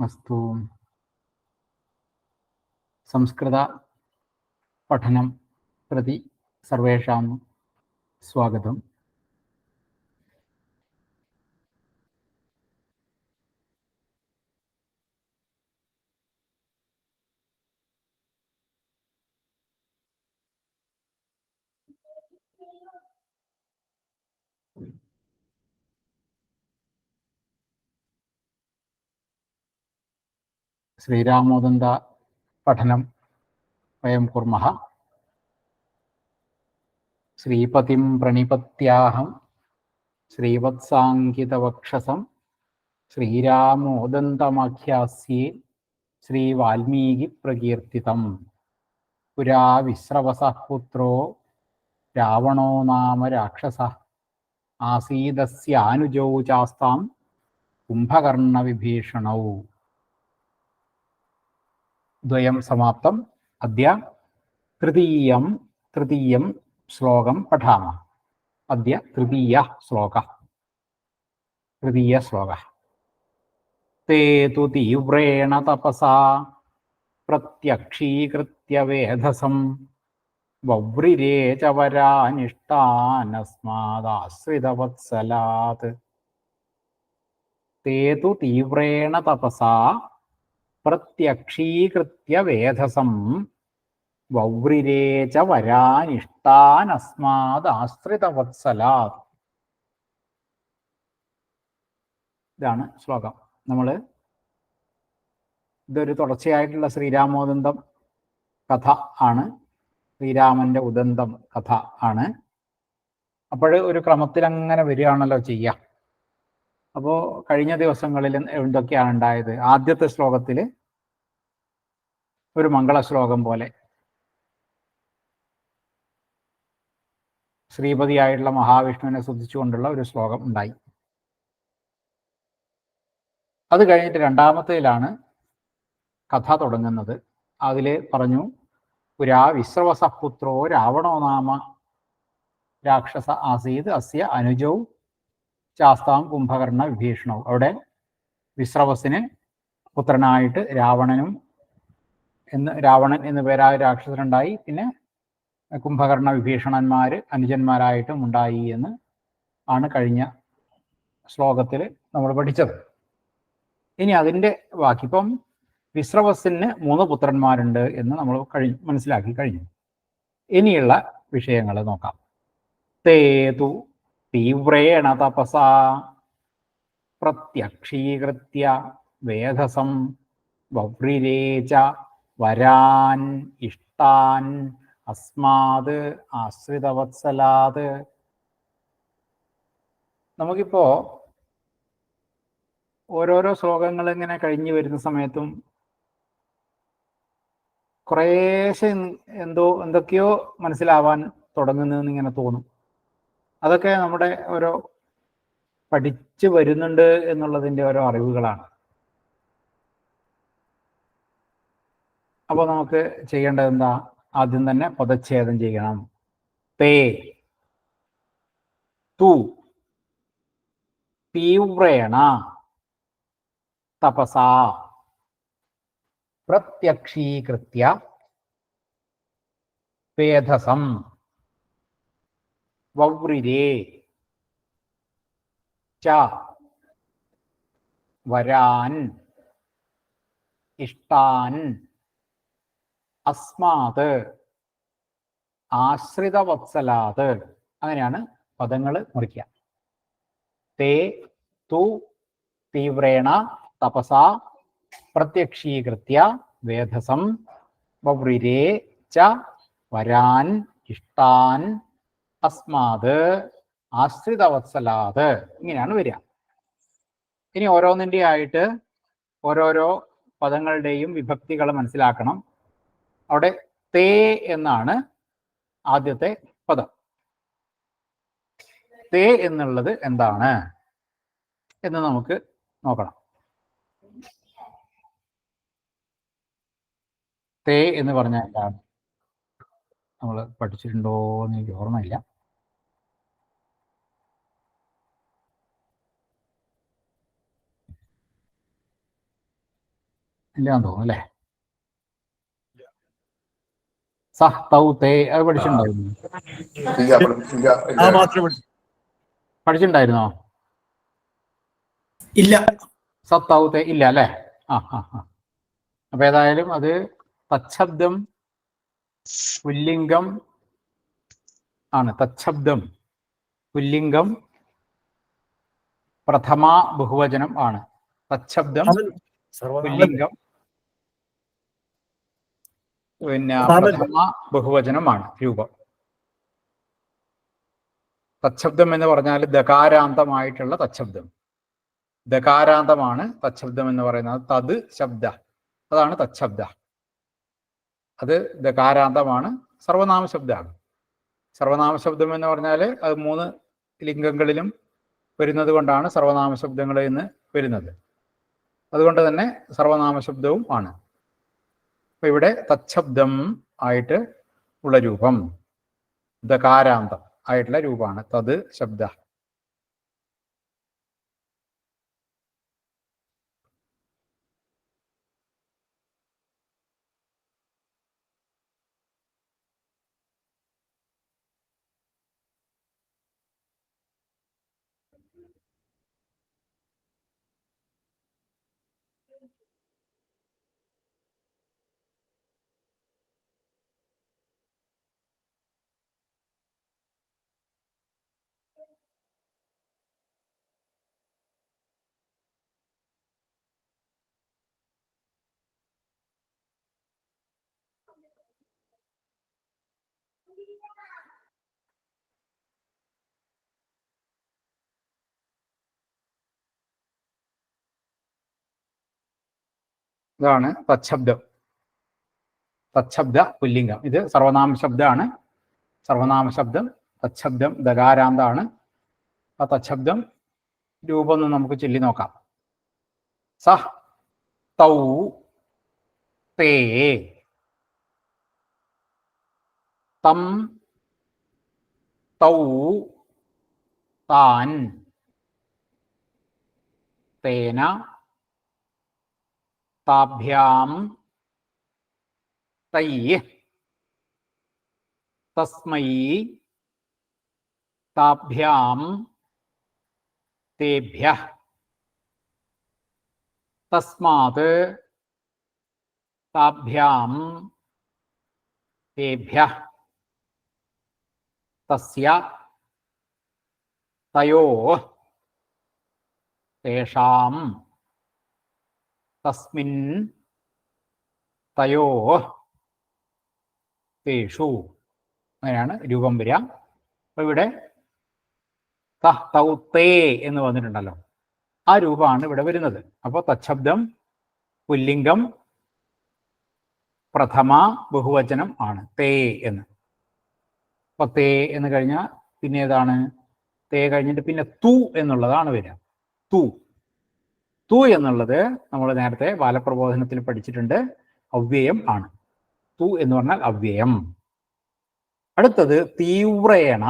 अस्तु। संस्कृत पठनं प्रति सर्वेषां स्वागतम्। श्रीरामोदन्त पठनं वयं कुर्मः। श्रीपतिं प्रणिपत्याहं श्रीवत्साङ्कितवक्षसं श्रीरामोदन्तमाख्यास्ये श्रीवाल्मीकिप्रकीर्तितम्। पुरा विस्रवसः पुत्रो रावणो नाम राक्षसः आसीदस्यानुजौ चास्तां कुम्भकर्णविभीषणौ। द्वयं समाप्तम्। अद्य तृतीयं श्लोकं पठामः। अद्य तृतीयः श्लोकः। ते तु तीव्रेण तपसा प्रत्यक्षीकृत्य वेधसं वव्रिरे च वरानिष्टानस्मादाश्रितवत्सलात्। ते तु तीव्रेण तपसा प्रत्यक्षीकृत्य वेधसं वव्रिरे च वरानिष्टानस्मादाശ്രിതവത്സലാത്. ഇതാണ് ശ്ലോകം. ഇതൊരു തുടർച്ചയായിട്ടുള്ള ശ്രീരാമോദന്തം കഥ ആണ്. ശ്രീരാമന്റെ ഉദന്തം കഥ ആണ്. അപ്പോൾ ഒരു ക്രമത്തിൽ അങ്ങനെ വരികയാണല്ലോ ചെയ്യുക. അപ്പോൾ കഴിഞ്ഞ ദിവസങ്ങളിൽ എന്തൊക്കെയാണ് ഉണ്ടായത്? ആദ്യത്തെ ശ്ലോകത്തിൽ ഒരു മംഗളശ്ലോകം പോലെ ശ്രീപതിയായിട്ടുള്ള മഹാവിഷ്ണുവിനെ സ്തുതിച്ചുകൊണ്ടുള്ള ഒരു ശ്ലോകം ഉണ്ടായി. അത് കഴിഞ്ഞിട്ട് രണ്ടാമത്തേലാണ് കഥ തുടങ്ങുന്നത്. അതിൽ പറഞ്ഞു, പുരാ വിശ്രവസപുത്രോ രാവണോ നാമ രാക്ഷസ ആസീത് അസ്യ അനുജൗ ശാസ്താം കുംഭകർണ വിഭീഷണവും. അവിടെ വിശ്രവസിന് പുത്രനായിട്ട് രാവണൻ എന്നു പേരായ രാക്ഷസനുണ്ടായി. പിന്നെ കുംഭകർണ വിഭീഷണന്മാർ അനുജന്മാരായിട്ടും ഉണ്ടായി എന്ന് ആണ് കഴിഞ്ഞ ശ്ലോകത്തിൽ നമ്മൾ പഠിച്ചത്. ഇനി അതിൻ്റെ ബാക്കി, ഇപ്പം വിശ്രവസിന് 3 പുത്രന്മാരുണ്ട് എന്ന് നമ്മൾ മനസ്സിലാക്കി കഴിഞ്ഞു. ഇനിയുള്ള വിഷയങ്ങൾ നോക്കാം. തേതു തീവ്രേണ തപസാ പ്രത്യക്ഷീകൃത്യ വേധസം വവ്രിരേ ച വരാൻ ഇഷ്ടാൻ അസ്മാത് ആശ്രിതവത്സലാത്. നമുക്കിപ്പോൾ ഓരോരോ ശ്ലോകങ്ങൾ ഇങ്ങനെ കഴിഞ്ഞു വരുന്ന സമയത്തും കുറേശ്ശെ എന്തൊക്കെയോ മനസ്സിലാവാൻ തുടങ്ങുന്നതെന്ന് ഇങ്ങനെ തോന്നും. അതൊക്കെ നമ്മുടെ ഓരോ പഠിച്ചു വരുന്നുണ്ട് എന്നുള്ളതിൻ്റെ ഓരോ അറിവുകളാണ്. അപ്പോൾ നമുക്ക് ചെയ്യേണ്ടത് എന്താ? ആദ്യം തന്നെ പദച്ഛേദം ചെയ്യണം. തേ തു തീവ്രേണ തപസാ പ്രത്യക്ഷീകൃത്യ വേധസം വവ്രിരേ ച വരാൻ ഇഷ്ടാൻ അസ്മാത് ആശ്രിതവത്സലാത്. അങ്ങനെയാണ് പദങ്ങൾ മുറിക്കുക. തേ തു തീവ്രേണ തപസാ പ്രത്യക്ഷീകൃത്യ വേധസം വവ്രിരേ ച വരാൻ ഇഷ്ടാൻ അസ്മാത് ആശ്രിതവത്സലാത്. ഇങ്ങനെയാണ് വരിക. ഇനി ഓരോന്നിൻ്റെ ആയിട്ട് ഓരോരോ പദങ്ങളുടെയും വിഭക്തികൾ മനസ്സിലാക്കണം. അവിടെ തേ എന്നാണ് ആദ്യത്തെ പദം. തേ എന്നുള്ളത് എന്താണ് എന്ന് നമുക്ക് നോക്കണം. തേ എന്ന് പറഞ്ഞാൽ എന്താണ്? നമ്മൾ പഠിച്ചിട്ടുണ്ടോ എന്ന് എനിക്ക് ഓർമ്മയില്ല. ഇല്ലാന്ന് തോന്നുന്നു അല്ലേ? സഹ് തൗ തേ അത് പഠിച്ചിട്ടുണ്ടായിരുന്നു? പഠിച്ചിട്ടുണ്ടായിരുന്നോ? ഇല്ല. സഹ് തൗ തേ ഇല്ല അല്ലേ? ആ ആ ആ. അപ്പൊ ഏതായാലും അത് തച്ഛബ്ദം പുല്ലിംഗം ആണ്. തച്ഛബ്ദം പുല്ലിംഗം പ്രഥമ ബഹുവചനം ആണ്. തച്ഛബ്ദം പുല്ലിംഗം പിന്നെ പ്രഥമ ബഹുവചനമാണ് രൂപം. തച്ഛബ്ദം എന്ന് പറഞ്ഞാൽ ദകാരാന്തമായിട്ടുള്ള തച്ഛബ്ദം. ദകാരാന്തമാണ് തച്ഛബ്ദം എന്ന് പറയുന്നത്. തത് ശബ്ദ, അതാണ് തച്ഛബ്ദ. അത് ദകാരാന്തമാണ്. സർവനാമ ശബ്ദമാണ്. സർവനാമ ശബ്ദം എന്ന് പറഞ്ഞാൽ അത് 3 ലിംഗങ്ങളിലും വരുന്നത് കൊണ്ടാണ് സർവനാമ ശബ്ദങ്ങൾ എന്ന് വരുന്നത്. അതുകൊണ്ട് തന്നെ സർവനാമ ശബ്ദവും ആണ്. അപ്പൊ ഇവിടെ തച്ഛബ്ദം ആയിട്ട് ഉള്ള രൂപം ദകാരാന്തം ആയിട്ടുള്ള രൂപമാണ് തത് ശബ്ദ. ഇതാണ് തച്ഛബ്ദം. തച്ഛബ്ദ പുല്ലിംഗം. ഇത് സർവനാമ ശബ്ദമാണ്. സർവനാമ ശബ്ദം തച്ഛബ്ദം ദകാരാന്താണ്. ആ തച്ഛബ്ദം രൂപം ഒന്ന് നമുക്ക് ചൊല്ലി നോക്കാം. സഹ് തൗ തേ തം തൗ താൻ തേന താഭ്യാം തൈഃ തസ്മൈ താഭ്യാം തേഭ്യഃ തസ്മാത് താഭ്യാം തേഭ്യഃ തസ്യ തയോഃ തേഷാം തസ്മിൻ തയോഃ തേഷു. അങ്ങനെയാണ് രൂപം വരിക. അപ്പോൾ ഇവിടെ തഹ് തൗ തേ എന്ന് വന്നിട്ടുണ്ടല്ലോ, ആ രൂപമാണ് ഇവിടെ വരുന്നത്. അപ്പോൾ തച്ഛബ്ദം പുല്ലിംഗം പ്രഥമ ബഹുവചനം ആണ് തേ എന്ന്. അപ്പോൾ തേ എന്ന് കഴിഞ്ഞാൽ പിന്നെ ഏതാണ്? തേ കഴിഞ്ഞിട്ട് പിന്നെ തു എന്നുള്ളതാണ് വരിക. തു തു എന്നുള്ളത് നമ്മൾ നേരത്തെ ബാലപ്രബോധനത്തിൽ പഠിച്ചിട്ടുണ്ട്, അവ്യയം ആണ്. തു എന്ന് പറഞ്ഞാൽ അവ്യയം. അടുത്തത് തീവ്രേണ.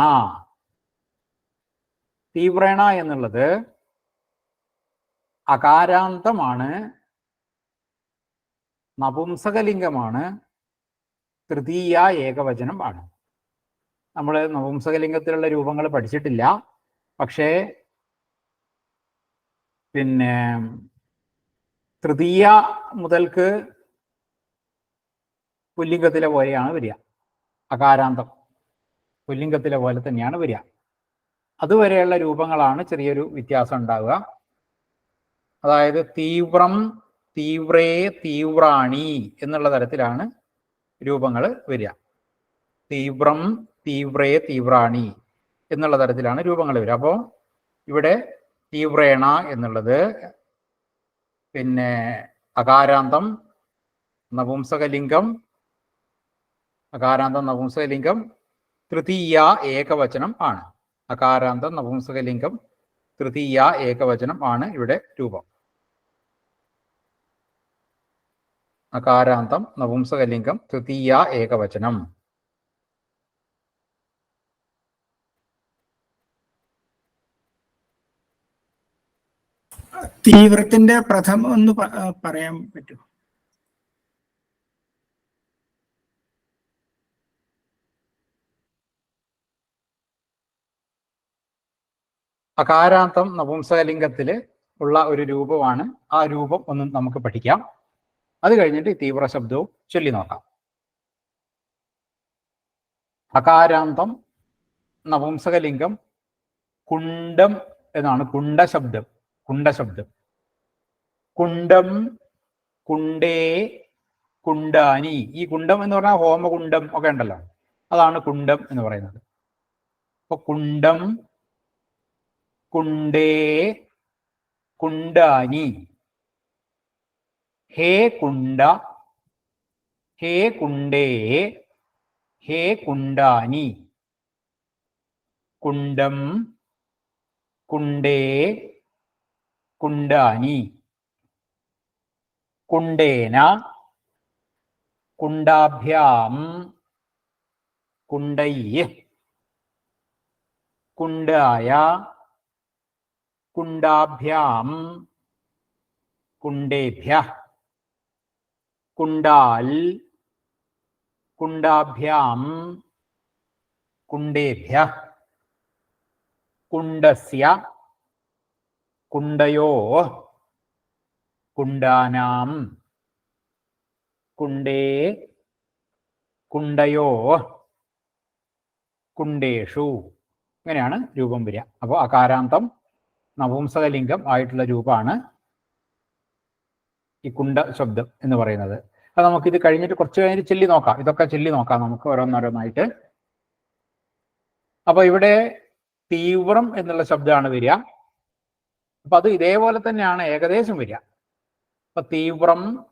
തീവ്രേണ എന്നുള്ളത് അകാരാന്തമാണ്, നപുംസകലിംഗമാണ്, തൃതീയ ഏകവചനം ആണ്. നമ്മൾ നപുംസകലിംഗത്തിലുള്ള രൂപങ്ങൾ പഠിച്ചിട്ടില്ല. പക്ഷേ പിന്നെ തൃതീയ മുതൽക്ക് പുല്ലിംഗത്തിലെ പോലെയാണ് വരിക. അകാരാന്തം പുല്ലിംഗത്തിലെ പോലെ തന്നെയാണ് വരിക. അതുവരെയുള്ള രൂപങ്ങളാണ് ചെറിയൊരു വ്യത്യാസം ഉണ്ടാവുക. അതായത് തീവ്രം, തീവ്രേ, തീവ്രാണി എന്നുള്ള തരത്തിലാണ് രൂപങ്ങൾ വരിക. തീവ്രം, തീവ്രേ, തീവ്രാണി എന്നുള്ള തരത്തിലാണ് രൂപങ്ങൾ വരിക. അപ്പോൾ ഇവിടെ തീവ്രേണ എന്നുള്ളത് പിന്നെ അകാരാന്തം നപുംസകലിംഗം, അകാരാന്തം നപുംസകലിംഗം തൃതീയ ഏകവചനം ആണ്. അകാരാന്തം നപുംസകലിംഗം തൃതീയ ഏകവചനം ആണ് ഇവിടെ രൂപം. അകാരാന്തം നപുംസകലിംഗം തൃതീയ ഏകവചനം. തീവ്രത്തിന്റെ പ്രഥമം ഒന്ന് പറയാൻ പറ്റുമോ? അകാരാന്തം നപുംസകലിംഗത്തിൽ ഉള്ള ഒരു രൂപമാണ്. ആ രൂപം ഒന്ന് നമുക്ക് പഠിക്കാം. അത് കഴിഞ്ഞിട്ട് തീവ്ര ശബ്ദവും ചൊല്ലി നോക്കാം. അകാരാന്തം നപുംസകലിംഗം കുണ്ടം എന്നാണ്. കുണ്ടശബ്ദം. കുണ്ടശബ്ദം. കുണ്ടം, കുണ്ടേ, കുണ്ടാനി. ഈ കുണ്ടം എന്ന് പറഞ്ഞാൽ ഹോമകുണ്ടം ഒക്കെ ഉണ്ടല്ലോ, അതാണ് കുണ്ടം എന്ന് പറയുന്നത്. അപ്പൊ കുണ്ടം, കുണ്ടേ, കുണ്ടാനി. ഹേ കുണ്ട, ഹേ കുണ്ടേ, ഹേ കുണ്ടാനി. കുണ്ടം, കുണ്ടേ, കുണ്ടാനി. കുണ്ടേന, കുണ്ടാഭ്യാം, കുണ്ടൈ. കുണ്ടായ, കുണ്ടാഭ്യാം, കുണ്ടേഭ്യഃ. കുണ്ടാൽ, കുണ്ടാഭ്യാം, കുണ്ടേഭ്യഃ. കുണ്ടസ്യ, കുണ്ടയോഃ, കുണ്ടാനാം. കുണ്ടേ, കുണ്ടയോഃ, കുണ്ടേഷു. ഇങ്ങനെയാണ് രൂപം വരിക. അപ്പോൾ അകാരാന്തം നപുംസകലിംഗം ആയിട്ടുള്ള രൂപമാണ് ഈ കുണ്ട ശബ്ദം എന്ന് പറയുന്നത്. അത് നമുക്കിത് കഴിഞ്ഞിട്ട് കുറച്ച് കഴിഞ്ഞിട്ട് ചൊല്ലി നോക്കാം. ഇതൊക്കെ ചൊല്ലി നോക്കാം നമുക്ക് ഓരോന്നോരോന്നായിട്ട്. അപ്പൊ ഇവിടെ തീവ്രം എന്നുള്ള ശബ്ദമാണ് വരിക. അപ്പൊ അത് ഇതേപോലെ തന്നെയാണ് ഏകദേശം വരിക. അപ്പൊ തീവ്രം,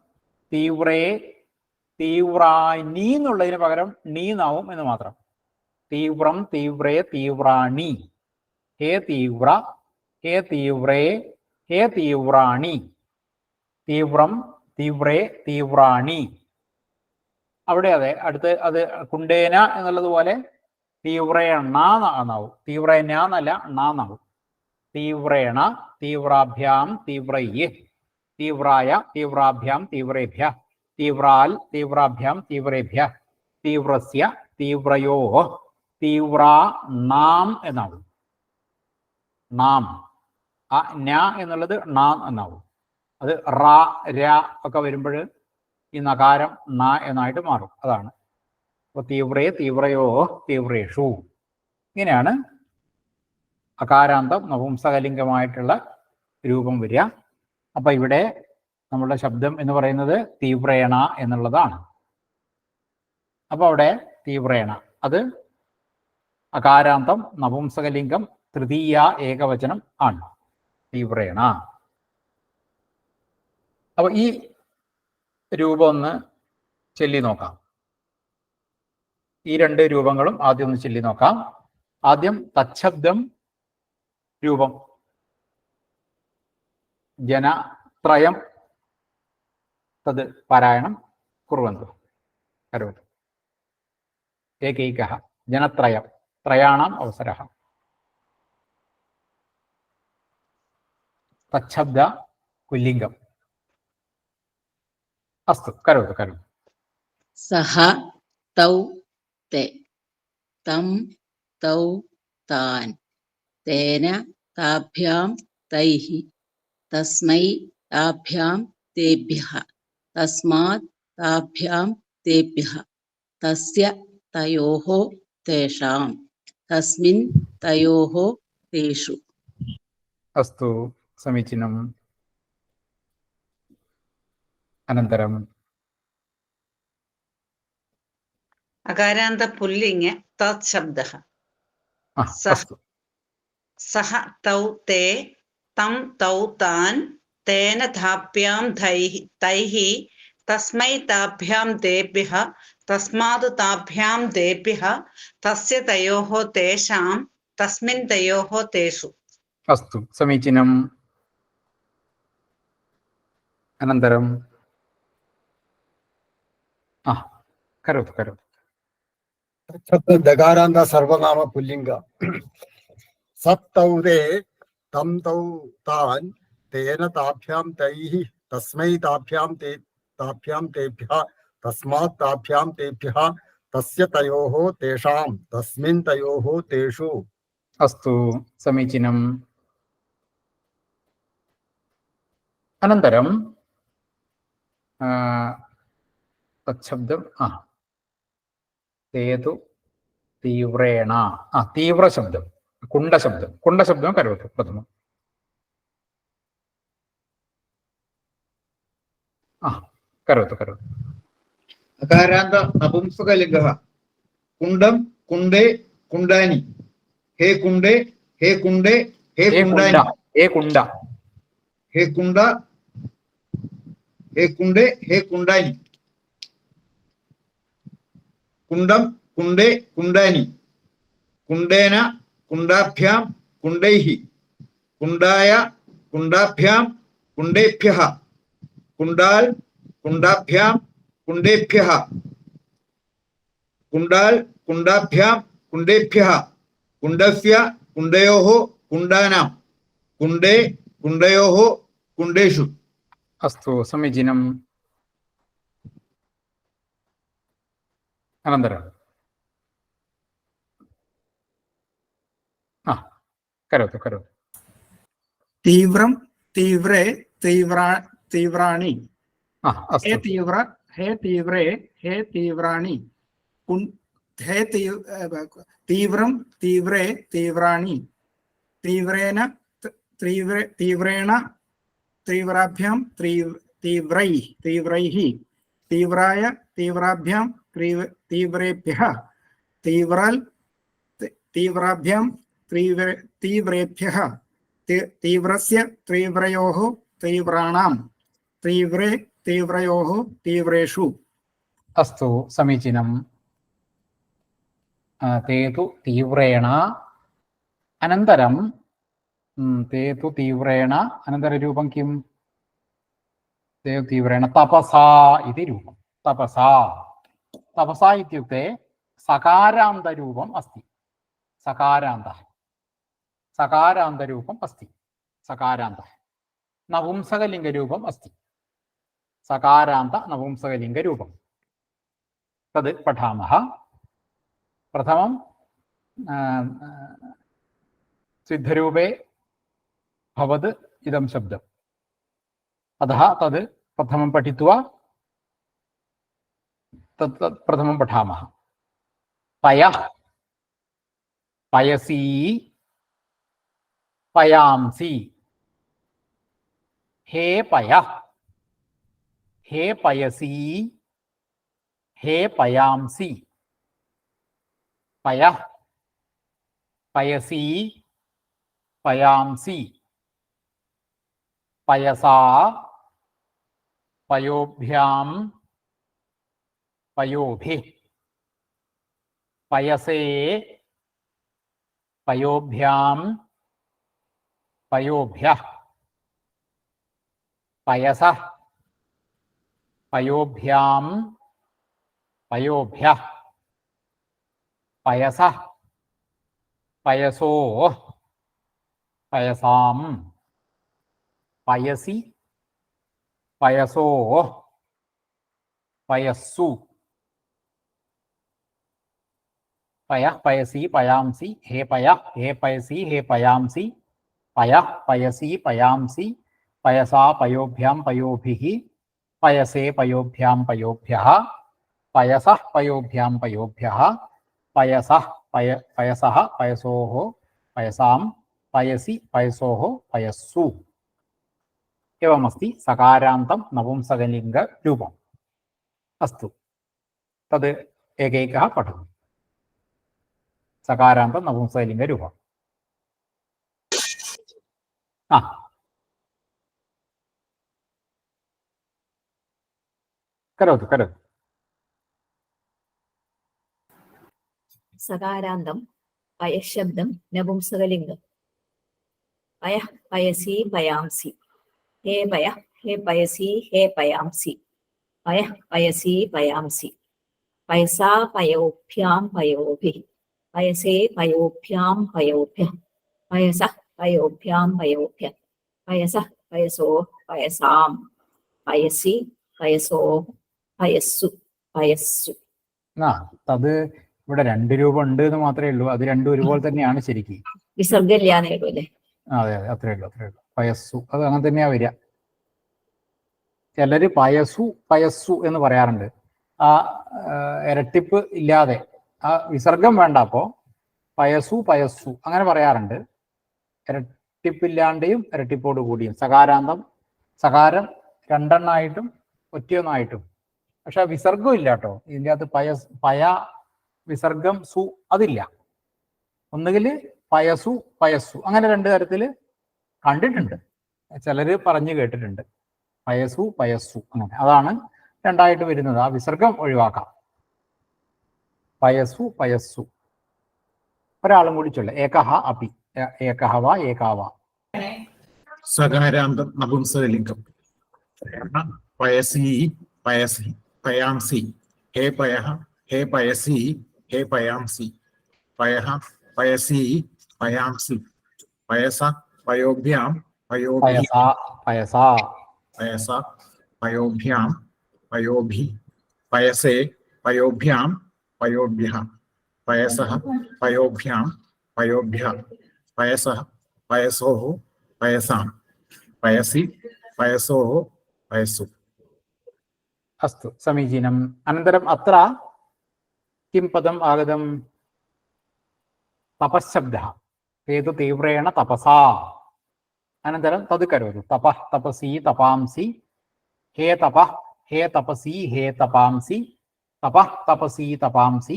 തീവ്രേ, തീവ്രാനി എന്നുള്ളതിന് പകരം നീ നാവും എന്ന് മാത്രം. തീവ്രം, തീവ്രേ, തീവ്രാണി. ഹേ തീവ്ര, ഹേ തീവ്രേ, ഹേ തീവ്രാണി. തീവ്രം, തീവ്രേ, തീവ്രാണി. അവിടെ അതെ അടുത്ത് അത് കുണ്ടേന എന്നുള്ളതുപോലെ തീവ്രേണ എന്നാവും. തീവ്രേന എന്നല്ല, ണാന്നാവും. തീവ്രേണ, തീവ്രാഭ്യാം, തീവ്രൈ. തീവ്രായ, തീവ്രാഭ്യാം, തീവ്രേഭ്യ. തീവ്രാൽ, തീവ്രാഭ്യാം, തീവ്രേഭ്യ. തീവ്രസ്യ, തീവ്രയോ, തീവ്രാണാം എന്നാവും. നാം. ആ ന എന്നുള്ളത് ണാം എന്നാവും. അത് റ, ര ഒക്കെ വരുമ്പോൾ ഈ നകാരം ന എന്നായിട്ട് മാറും. അതാണ്. അപ്പോൾ തീവ്രേ, തീവ്രയോ, തീവ്രേഷു. ഇങ്ങനെയാണ് അകാരാന്തം നപുംസകലിംഗമായിട്ടുള്ള രൂപം വരിക. അപ്പൊ ഇവിടെ നമ്മളുടെ ശബ്ദം എന്ന് പറയുന്നത് തീവ്രേണ എന്നുള്ളതാണ്. അപ്പൊ അവിടെ തീവ്രേണ അത് അകാരാന്തം നപുംസകലിംഗം തൃതീയ ഏകവചനം ആണ്. തീവ്രേണ. അപ്പൊ ഈ രൂപം ഒന്ന് ചൊല്ലി നോക്കാം. ഈ രണ്ട് രൂപങ്ങളും ആദ്യം ഒന്ന് ചൊല്ലി നോക്കാം. ആദ്യം തച്ഛബ്ദം രൂപം. ജനത്രയം തത് പാരായണം കുർവന്തു. കരോതു. ഏകൈകഃ ജനത്രയം. ത്രയാണാം അവസരഃ. തച്ഛബ്ദ പുല്ലിംഗം. അസ്തു കരോതു കരോതു. സഹ തൗ തേ, തം തൗ താൻ, തേന താഭ്യാം തൈഃ, തസ്മൈ താഭ്യാം തേഭ്യഃ, തസ്മാത് താഭ്യാം തേഭ്യഃ, തസ്യ തയോഃ തേഷാം, തസ്മിൻ തയോഃ തേഷു. അസ്തു സമീചീനം. അനന്തരം അകാരാന്ത പുല്ലിംഗ് തത് ശബ്ദഃ. സഹ തൗ തേ, തം തൗ താൻ, തേന താഭ്യാം തൈഃ, തസ്മൈ താഭ്യാം തേഭ്യഃ, തസ്മാത് താഭ്യാം തേഭ്യഃ, തസ്യ തയോഃ തേഷാം, തസ്മിൻ തയോഃ തേഷു. അസ്തു സമീചീനം. അനന്തരം കരോതു കരോതു. ദകാരാന്ത സർവനാമ പുല്ലിംഗ. സത്തൗ തേ, തം തൗ താൻ, തേന താഭ്യാം തൈഃ, തസ്മൈ താഭ്യാം തേഭ്യഃ, തസ്മാത് താഭ്യാം തേഭ്യഃ, തസ്യ തയോഃ തേഷാം, തസ്മിൻ തയോഃ തേഷു. അസ്തു സമീചീനം. അനന്തരം തച്ഛബ്ദം തേതു തീവ്രേണ തീവ്രശബ്ദം കുണ്ഡശബ്ദം കരോतु പ്രഥമം करोतु अकारान्त नपुंसकलिङ्गः कुण्डं कुण्डे कुण्डानि हे कुण्डे हे कुण्डे हे कुण्डानि हे कुण्ड हे कुण्ड हे कुण्डे हे कुण्डानि कुण्डं कुण्डे कुण्डानि कुण्डेन कुण्डाभ्यां कुण्डैः कुण्डाय कुण्डाभ्यां कुण्डेभ्यः कुण्डाल कुण्डाभ्यां कुण्डेभ्यः कुण्डाल कुण्डाभ्यां कुण्डेभ्यः कुण्डस्य कुण्डयोः कुण्डानां कुण्डे कुण्डयोः कुण्डेषु अस्तु समीचीनम् अनन्तरं करोतु तीव्रं तीव्रे तीव्राणि हे तीव्रे हे तीव्राणि तीव्रं तीव्रे तीव्राणि तीव्रेण तीव्राभ्यां तीव्रैः तीव्राय तीव्राभ्यां तीव्रेभ्यः तीव्राभ्यां तीव्रेभ्यः तीव्रस्य तीव्रयोः तीव्राणां तीव्रे तीव्रयोः तीव्रेषु अस्तु समीचीनम् ते तु तीव्रेण अनन्तरं ते तु तीव्रेण अनन्तररूपं किं ते तीव्रेण तपसा इति रूपं तपसा इत्युक्ते सकारान्तरूपम् अस्ति सकारान्तरूपम् अस्ति सकारान्तः नपुंसकलिङ्गरूपम् अस्ति सकारान्त नपुंसकलिङ्गरूपं तद् पठामः प्रथमं सिद्धरूपे भवद् इदं शब्दम् अतः तद् प्रथमं पठित्वा तत् प्रथमं पठामः पयः पयसि पयांसि हे पयः हे पयसि हे पयांसि पयः पयसि पयांसि पयसा पयोभ्यां पयोभिः पयसे पयोभ्यां पयोभ्यः पयसः पयोभ्यां पयोभ्यः पयसः पयसोः पयसां पयसि पयसोः पयस्सु पयः पयसि पयांसि हे पयः हे पयसि हे पयांसि पयः पयसि पयांसि पयसा पयोभ्यां पयोभिः पयसे पयोभ्यां पयोभ्यः पयसः पयोभ्यां पयोभ्यः पयसः पयसः पयसोः पयसां पयसि पयसोः पयस्सु एवमस्ति सकारान्तं नपुंसकलिङ्गरूपम् अस्तु तद् एकैकः पठतु सकारान्तं नपुंसकलिङ्गरूपम् करोतु सकारान्तं पयशब्दं नपुंसकलिङ्गं पयः पयसि पयांसि हे पयः हे पयसि हे पयांसि पयः पयसि पयांसि पयसा पयोभ्यां पयोभिः पयसे पयोभ्यां पयोभ्यः पयसः पयोभ्यां पयोभ्यः पयसः पयसो पयसां पयसि पयसोः पयस्सु पयस्सु തത് ഇവിടെ രണ്ട് രൂപം ഉണ്ട് എന്ന് മാത്രമേ ഉള്ളൂ അത് രണ്ടും ഒരുപോലെ തന്നെയാണ് ശരിക്കും വിസർഗമില്ലാന്നേ ഉള്ളൂ അല്ലേ അതെ അത്രേ ഉള്ളൂ പയസ്സു അത് അങ്ങനെ തന്നെയാ വരിക ചിലര് പയസു പയസ്സു എന്ന് പറയാറുണ്ട്. ആ ഇരട്ടിപ്പ് ഇല്ലാതെ, ആ വിസർഗം വേണ്ട, അപ്പോ പയസു പയസ്സു അങ്ങനെ പറയാറുണ്ട്. ഇരട്ടിപ്പില്ലാണ്ടെയും ഇരട്ടിപ്പോട് കൂടിയും. സകാരം രണ്ടെണ്ണായിട്ടും ഒറ്റയൊന്നായിട്ടും. പക്ഷെ വിസർഗം ഇല്ല കേട്ടോ ഇതിൻ്റെ അകത്ത്. പയ വിസർഗം സു അതില്ല. ഒന്നുകിൽ പയസു പയസ്സു അങ്ങനെ രണ്ട് തരത്തിൽ കണ്ടിട്ടുണ്ട്, ചിലര് പറഞ്ഞു കേട്ടിട്ടുണ്ട്. പയസു പയസ്സു അങ്ങനെ, അതാണ് രണ്ടായിട്ട് വരുന്നത്. ആ വിസർഗം ഒഴിവാക്കാം. പയസു പയസ്സു. ഒരാളും കൂടി ചൊല്ല. ഏകഹ അപി. ഏകഹ വ ഏകാവ. സകാരാന്തം നപുംസകലിംഗം. പയസി പയസി പയാംസി. ഹേ പയഃ ഹേ പയസി ഹേ പയാംസി. പയഃ പയസി പയാംസി. പയസ പയോഭ്യാം പയോഭി. പയസ പയസ പയോഭ്യാം പയോഭി. പയസേ പയോഭ്യാം പയോഭ്യഃ. പയസഃ പയോഭ്യാം പയോഭ്യഃ. പയസഃ പയസോഃ പയസാം. പയസി പയസോഃ പയസു. അസ്തു സമീചീനം. അനന്തരം അത്ര കിം പദം ആഗതം? തപശബ്ദഃ. ഏതു തീവ്രേണ തപസാ. അനന്തരം തത് കരോതു. തപഃ തപസി തപാംസി. ഹേ തപഃ ഹേ തപസി ഹേ തപാംസി. തപഃ തപസി തപാംസി.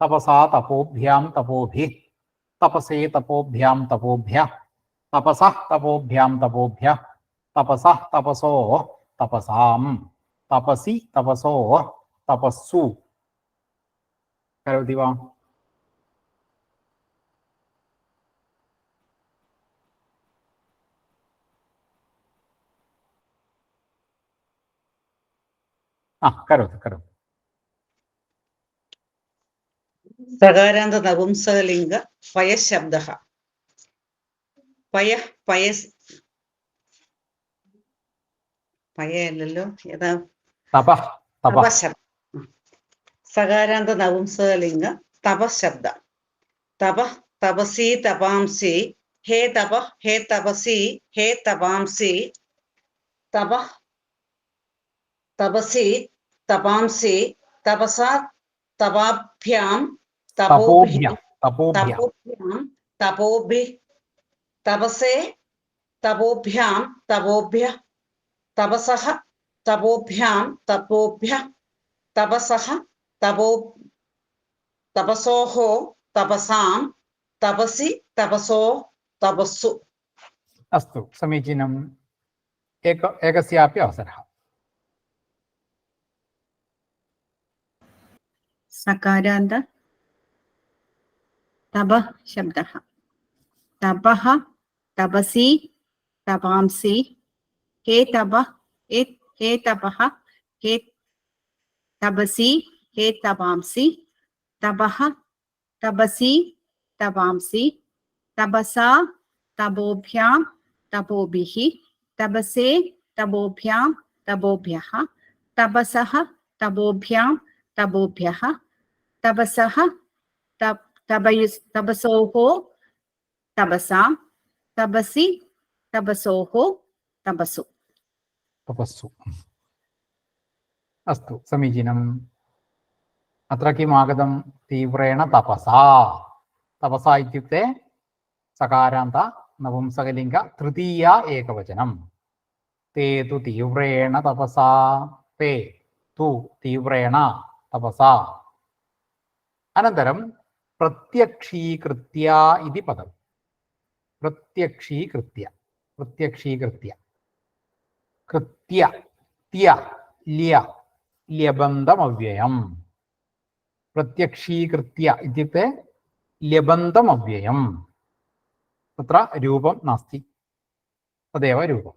തപസാ തപോഭ്യാം തപോഭിഃ. തപസേ തപോഭ്യാം തപോഭ്യഃ. തപസഃ തപോഭ്യാം തപോഭ്യഃ. തപസഃ തപസോഃ തപസാം. തപസി തപസോഃ തപസ്സു. കരോതി വാ? കരോതി കരോതി. സകാരാന്ത നപുംസകലിംഗ പയശബ്ദഃ. പയ പയസ് പയല്ലോ ഏതാ? തപഃ തപഃ. തപശബ്ദ. സകാരാന്ത നപുംസകലിംഗ തപശബ്ദ. തപഃ തപസി തപാംസി. ഹേ തപഃ ഹേ തപസി ഹേ തപാംസി. തപഃ തപസി തപാംസി. തപസാ തപാഭ്യാം തപോഭ്യാം തപോഭ്യാം. തപോഭ്യാം തപോഭിഃ. തപസേ തപോഭ്യാം തപോഭ്യഃ. തപസഃ തപോഭ്യാം തപോഭ്യഃ. തപസഃ തപസോഃ തപസാം. തപസി തപസോ തപസ്സു. അസ്തു സമീചീനം. ഏകസ്യാപി അവസരः. സകാരാന്ത തപഃ ശബ്ദഃ. തപഃ തപസി തപാംസി. ഹേ തപഃ ഹേ തപഃ ഹേ തപസി ഹേ തപാംസി. തപഃ തപസി തപാംസി. തപസാ തപോഭ്യാം തപോഭിഃ. തപസേ തപോഭ്യാം തപോഭ്യഃ. തപസഃ തപോഭ്യാം തപോഭ്യഃ. തപസഃ തപസോഃ തപസാം. തപസി തപസോഃ തപസ്സു. തപസ്സു. അസ്തു സമീചീനം. അത്ര കിം ആഗതം? തീവ്രേണ തപസാ. തപസാ ഇത്യുക്തെ സകാരാന്ത നപുംസകലിംഗ തൃതീയ ഏകവചനം. തേ തു തീവ്രേണ തപസാ. തേ തു തീവ്രേണ തപസാ. അനന്തരം പ്രത്യക്ഷീകൃത്യ ഇതി പദം. പ്രത്യക്ഷീകൃത്യ പ്രത്യക്ഷീകൃത്യ. കൃത്യ ത്യ ല്യ ല്യബന്ധമവ്യയം. പ്രത്യക്ഷീകൃത്യ ഇത്യുക്തെ ല്യബന്ധമവ്യയം. തത്ര രൂപം നാസ്തി, തദേവ രൂപം.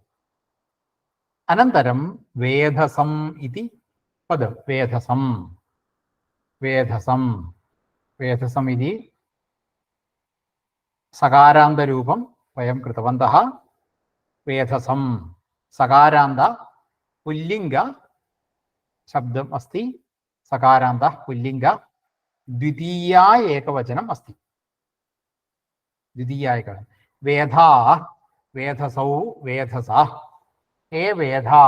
അനന്തരം വേധസം ഇതി പദം. വേധസം വേധസം വേധസം ഇതി സകാരാന്തരൂപം വയം കൃതവന്തഃ. വേധസം സകാരാന്ത പുല്ലിംഗ ശബ്ദം अस्ति. സകാരാന്ത പുല്ലിംഗ ദ്വിതീയ ഏകവചനം अस्ति. ദ്വിതീയ ഏകവചനം. വേധാ വേധസൗ വേധസ. ഹേ വേധാ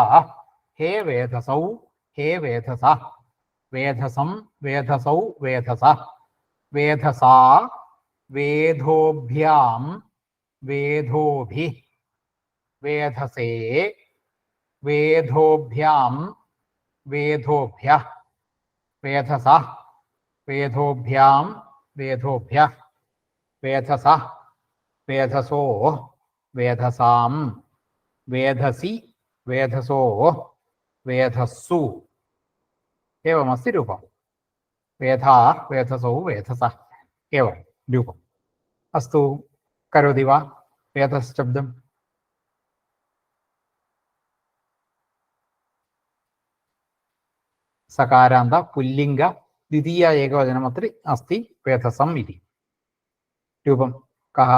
ഹേ വേധസൗ ഹേ വേധസ വേധസം വേധസൗ വേധസ വേധസാ വേധോഭ്യാം വേധോഭി വേധസേ വേധോഭ്യാം വേധോഭ്യ വേധസ വേധോഭ്യാം വേധോഭ്യ വേധസ വേധസോ വേധസാം വേധസി വേധസോ വേധസ്സു एवमस्ति रूपं वेधा वेधसौ वेधस एवं रूपम् अस्तु करोति वा वेधशब्दम् सकारान्त पुल्लिङ्ग द्वितीय एकवचनमत्र अस्ति वेधसम् इति रूपं कः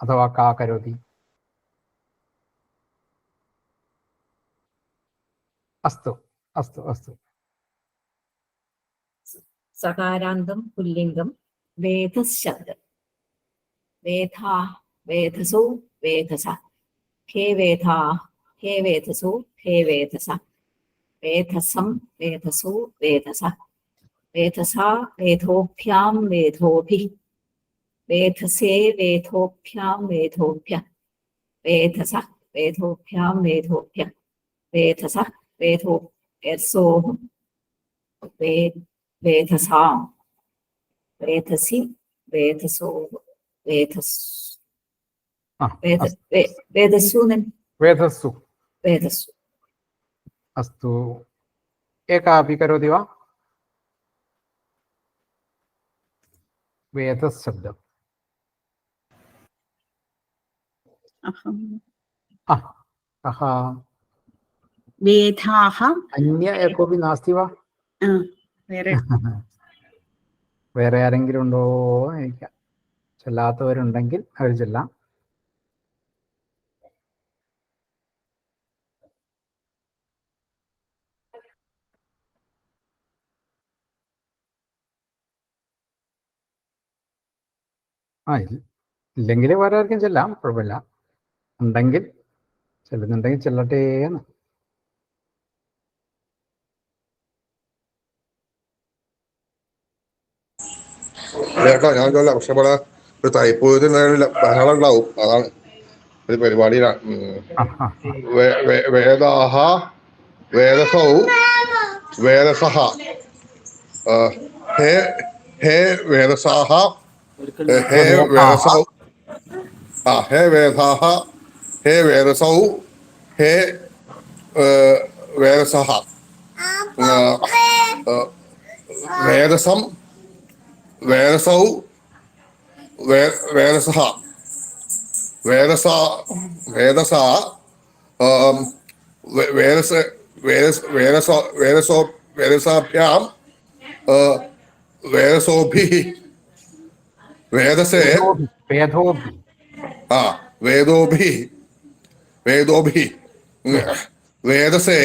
अथवा का करोति अस्तु अस्तु अस्तु സകാരാന്തം പുല്ലിംഗം വേദശബ്ദം വേധാ വേധസോ വേധസ ഹേ വേധാ ഹേ വേധസോ ഹേ വേധസ വേധസം വേധസോ വേധസ വേധസാ വേധോഭ്യാം വേധോഭി വേധസേ വേധോഭ്യാം വേധോഭ്യ വേധസ വേധോഭ്യാം വേധോഭ്യ വേധസ വേധോ വേധസോ വേധസാം വേധസി വേധസോ വേധസ്സു वेधस्सु വേധസ്സു अस्तु एकापि करोति वा वेधशब्दम् अहम् कः वेधाः अन्य कोऽपि नास्ति वा വേറെ വേറെ ആരെങ്കിലും ഉണ്ടോ എനിക്ക് ചെല്ലാത്തവരുണ്ടെങ്കിൽ അവർ ചെല്ലാം ഇല്ലെങ്കിൽ വേറെ ആർക്കും ചെല്ലാം കുഴപ്പമില്ല ഉണ്ടെങ്കിൽ ചെല്ലുന്നുണ്ടെങ്കിൽ ചെല്ലട്ടെ എന്ന് കേട്ടോ ഞാൻ ചോദില്ല പക്ഷെ ഇവിടെ ഒരു തൈപ്പൂയത്തിന് ബഹളം ഉണ്ടാവും അതാണ് ഒരു പരിപാടിയിലാണ് വേദാഹ വേദസൗ വേദസഹ ഹേ ഹേ വേദസാഹ ഹേ വേദസൗ ഹേ വേദാഹ ഹേ വേദസൗ ഹേ വേദസഹ വേദസം വേദസൗ വേദസഹ വേദസ വേദസ വേദസ വേദസ വേദസോ വേദസാഭ്യാം വേദസോഭി വേദസേ വേദോഭി വേദോഭി വേദോഭി വേദസേ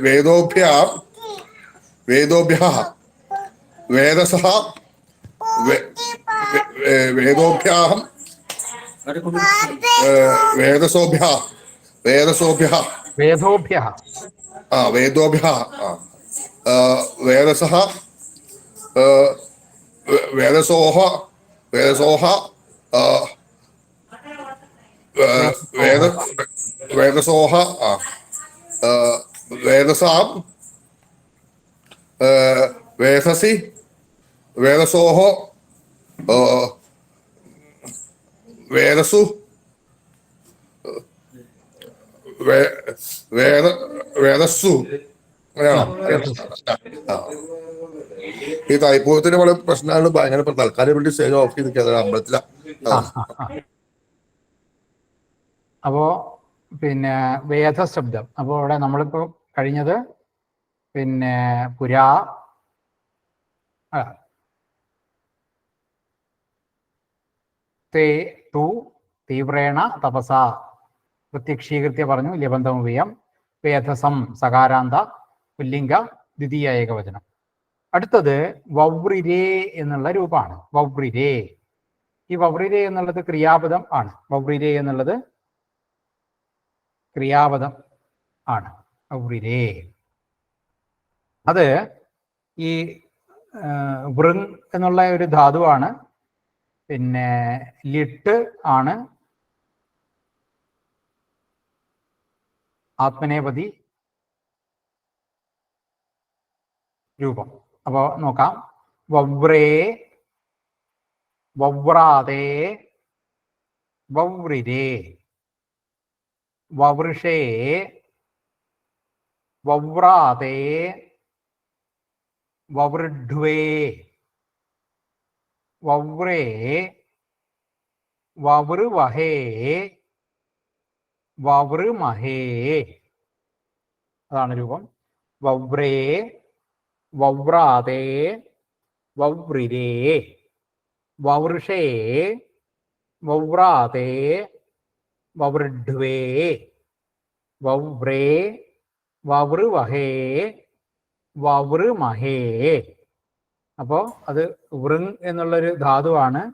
വേദോഭ്യാം വേദോഭ്യഃ വേദസഃ വേദോഭ്യാം വേദസോഭ്യഃ വേദസോഭ്യഃ വേദോഭ്യഃ വേദോഭ്യഃ വേദസഃ വേദസോഹ വേദസോഹ വേദസോഹ വേദസാം വേദസി വേദസോഹ വേദസു വേദസ്സു അങ്ങനെയാണോ? ഈ തൈപ്പൂയത്തിന് വളരെ പ്രശ്നമാണ്. ഭയങ്കര തൽക്കാലം വേണ്ടി സ്റ്റേജ് ഓഫ് ചെയ്ത് നിൽക്കുക അമ്പലത്തില. അപ്പോ പിന്നെ വേദശബ്ദം. അപ്പോൾ ഇവിടെ നമ്മളിപ്പോ കഴിഞ്ഞത് പിന്നെ പുരാ തേ തു തീവ്രേണ തപസ പ്രത്യക്ഷീകൃത്യ പറഞ്ഞു ലിബന്ധമുപയം വേദസം സകാരാന്ത പുല്ലിംഗ ദ്വിതീയ ഏകവചനം. അടുത്തത് വവ്രിരേ എന്നുള്ള രൂപമാണ്. വവ്രിരേ, ഈ വവ്രിരേ എന്നുള്ളത് ക്രിയാപദം ആണ്. വവ്രിരേ എന്നുള്ളത് ക്രിയാപദം ആണ്. വവ്രിരേ. അത് ഈ വൃങ് എന്നുള്ള ഒരു ധാതുവാണ്. പിന്നെ ലിട്ട് ആണ് ആത്മനേപതി രൂപം. അപ്പോ നോക്കാം. വവ്രേ, വവ്രാതേ, വവ്രിരേ, വവൃഷേ, വവ്രാതേ, വവൃഢ്വേ, വവ്രേ, വവൃവഹേ, വവൃമഹേ. അതാണ് രൂപം. വവ്രേ, വവ്രാതേ, വവ്രിരേ, വവൃഷേ, വവ്രാതേ, വവൃഢ്വേ, വവ്രേ, വവൃവഹേ, വവൃമഹേ. അപ്പോൾ അത് വൃങ് എന്നുള്ളൊരു ധാതുവാണ്.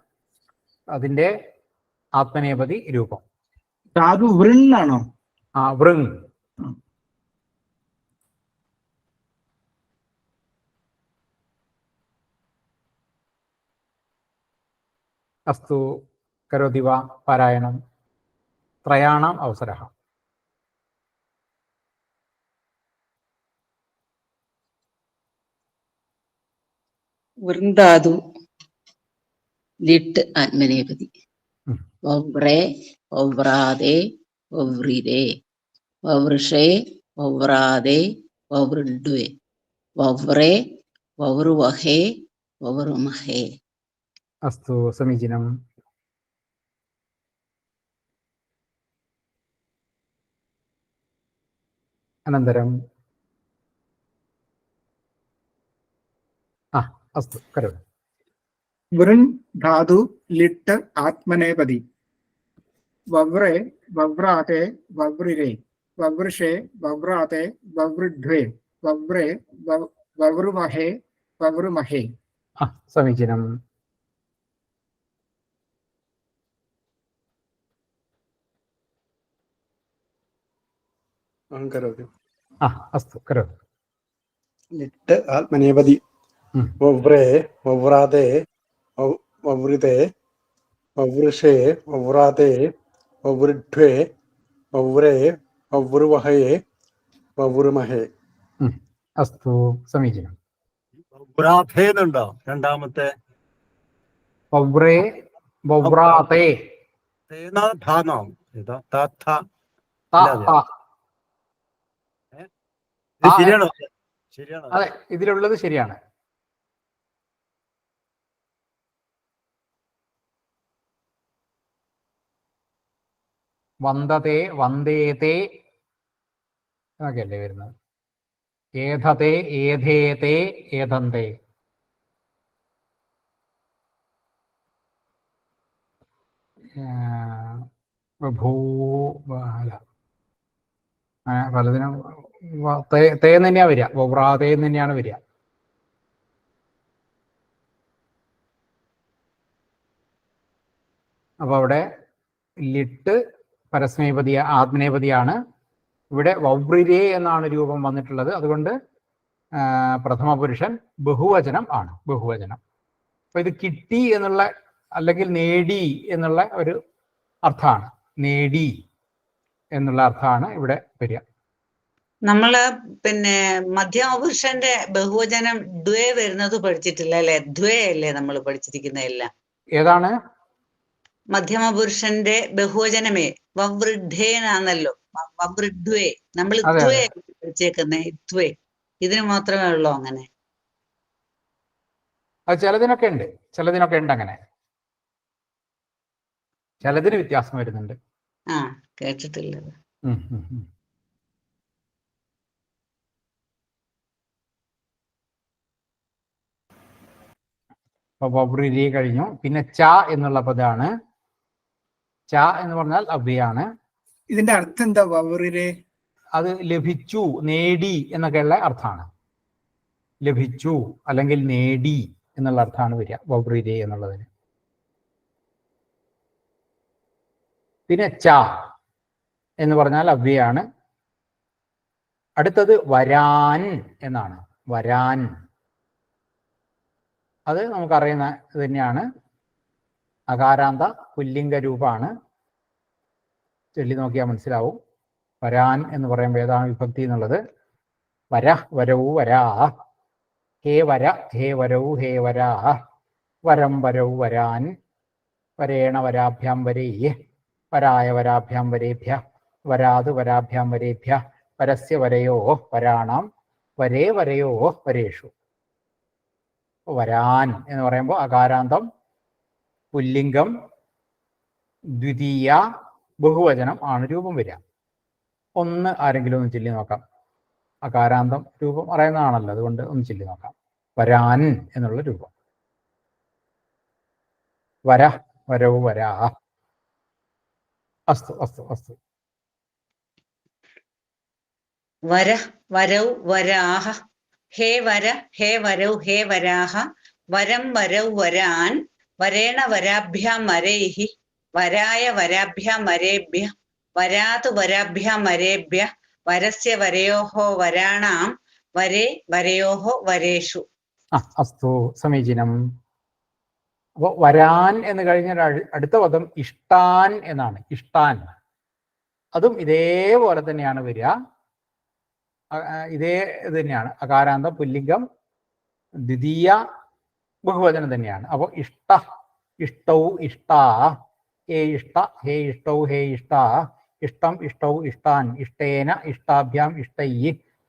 അതിൻ്റെ ആത്മനേപതി രൂപം. ധാതു വൃണ്ണാണോ? വൃങ്. അസ്തു കരോതി വാ പാരായണം. ത്രയാണാം അവസരः. വൃന്ദാതു ലിട്ട് ആത്മനേപതി. വവ്രേ, വവ്രാതേ, വവ്രിരേ, വവൃഷേ, വവ്രാതേ, വവൃഢ്വേ, വവ്രേ, വവൃവഹേ, വവൃമഹേ. അസ്തു സമീചീനം. അനന്തരം അസ്തു കരോതി. വൃങ് ധാതു ലിട്ട് ആത്മനേപതി. വവ്രേ, വവ്രാതേ, വവ്രിരേ, വവൃഷേ, വവ്രാതേ, വവൃഢ്വേ, വവ്രേ, വവൃവഹേ, വവൃമഹേ. സമീചീനം. കരോതി. അസ്തു കരോതി. ലിട്ട് ആത്മനേപതി. വവ്രേ, വവ്രാതേ, വവ്രിതേ, വവൃഷേ, വവ്രാതേ, വവൃഢ്വേ, വവ്രേ, വവൃവഹേ, വവൃമഹേ. അസ്തു സമീചീനം. വവ്രാധേന്നുണ്ടോ രണ്ടാമത്തെ? വവ്രേ, വവ്രാതേ. ധാനോ ശരിയാണോ? ശരിയാണോ? അതെ, ഇതിലുള്ളത് ശരിയാണ്. വന്ദതേ, വന്ദേതേ എന്നൊക്കെയല്ലേ വരുന്നത്. ഏധതേ, ഏധേതേ, ഏധന്തേ. പലതിനും തേന്ന് തന്നെയാ വരിക. വവ്രാതേന്ന് തന്നെയാണ് വരിക. അപ്പൊ അവിടെ ലിട്ട് പരസ്മൈപതി ആത്മനേപതിയാണ്. ഇവിടെ വവ്രിരേ എന്നാണ് രൂപം വന്നിട്ടുള്ളത്. അതുകൊണ്ട് പ്രഥമ പുരുഷൻ ബഹുവചനം ആണ്. ബഹുവചനം. അപ്പൊ ഇത് കിട്ടി എന്നുള്ള അല്ലെങ്കിൽ നേടി എന്നുള്ള ഒരു അർത്ഥമാണ്. നേടി എന്നുള്ള അർത്ഥമാണ് ഇവിടെ വരിക. നമ്മള് പിന്നെ മധ്യമപുരുഷന്റെ ബഹുവചനം ദ്വേ വരുന്നത് പഠിച്ചിട്ടില്ല അല്ലെ? ദ്വേ അല്ലേ നമ്മൾ പഠിച്ചിരിക്കുന്നതെല്ലാം? ഏതാണ് മധ്യമപുരുഷന്റെ ബഹുവചനമേ? വവൃഢേനാണല്ലോ. വവൃഢ്വേ. നമ്മൾ ദ്വേ പഠിച്ചേക്കുന്നേ. ദ്വേ. ഇതിന് മാത്രമേ ഉള്ളൂ അങ്ങനെ? അത് ചിലതിനൊക്കെ ഉണ്ട്. ചിലതിനൊക്കെ ഉണ്ട് അങ്ങനെ. ചിലതിന് വ്യത്യാസം വരുന്നുണ്ട്. കേട്ടിട്ടില്ലത്. അപ്പൊ വവ്രിരേ കഴിഞ്ഞു. പിന്നെ ച എന്നുള്ള പദമാണ്. ച എന്ന് പറഞ്ഞാൽ അവ്യയാണ്. ഇതിന്റെ അർത്ഥം എന്താ? വവ്രിരേ അത് ലഭിച്ചു, നേടി എന്നൊക്കെയുള്ള അർത്ഥമാണ്. ലഭിച്ചു അല്ലെങ്കിൽ നേടി എന്നുള്ള അർത്ഥമാണ് വരിക വവ്രിരേ എന്നുള്ളതിന്. പിന്നെ ച എന്ന് പറഞ്ഞാൽ അവ്യയാണ്. അടുത്തത് വരാൻ എന്നാണ്. വരാൻ, അത് നമുക്കറിയുന്ന ഇത് തന്നെയാണ്. അകാരാന്ത പുല്ലിംഗ രൂപമാണ്. ചൊല്ലി നോക്കിയാൽ മനസ്സിലാവും. വരാൻ എന്ന് പറയുമ്പോൾ ഏതാണ് വിഭക്തി എന്നുള്ളത്. വര, വരവു, വരാ. ഹേ വര, ഹേ വരവു, ഹേ വരാ. വരം, വരവു, വരാൻ. വരേണ, വരാഭ്യാം, വരേ. വരായ, വരാഭ്യാം, വരേഭ്യ. വരാത്, വരാഭ്യാം, വരേഭ്യ. വരസ്യ, വരയോ, വരാണാം. വരേ, വരയോ, വരേഷു. വരാൻ എന്ന് പറയുമ്പോൾ അകാരാന്തം പുല്ലിംഗം ദ്വിതീയ ബഹുവചനം ആണ് രൂപം വരിക. ഒന്ന് ആരെങ്കിലും ഒന്ന് ചൊല്ലി നോക്കാം. അകാരാന്തം രൂപം അറിയുന്നതാണല്ലോ, അതുകൊണ്ട് ഒന്ന് ചൊല്ലി നോക്കാം. വരാൻ എന്നുള്ള രൂപം. വര, വരവു, വരാ. അസ്തു അസ്തു അസ്തു. വര, വരൗ, വരാഹ. ഹേ വര, ഹേ വരൗ, ഹേ വരാഹ. വരം, വരൗ, വരാൻ. വരേണ, വരാഭ്യാം, വരൈഹി. വരായ, വരാഭ്യാം, വരേഭ്യ. വരാതു, വരാഭ്യാം, വരേഭ്യ. വരസ്യ, വരയോഹോ, വരാണാം. വരേ, വരയോഹോ, വരേഷു. അസ്തു, സമീചീനം. അപ്പോൾ വരാൻ എന്ന് കഴിഞ്ഞാൽ അടുത്ത പദം ഇഷ്ടാൻ എന്നാണ്. ഇഷ്ടാൻ, അതും ഇതേപോലെ തന്നെയാണ് വരിക. ഇതേ ഇത് തന്നെയാണ്. അകാരാന്തം പുല്ലിംഗം ദ്വിതീയ ബഹുവചനം തന്നെയാണ്. അപ്പോൾ ഇഷ്ട, ഇഷ്ടൗ, ഇഷ്ടാ. ഹേ ഇഷ്ട, ഹേ ഇഷ്ടൗ, ഹേ ഇഷ്ടാ. ഇഷ്ടം, ഇഷ്ടൗ, ഇഷ്ടാൻ. ഇഷ്ടേന, ഇഷ്ടാഭ്യാം, ഇഷ്ടൈ.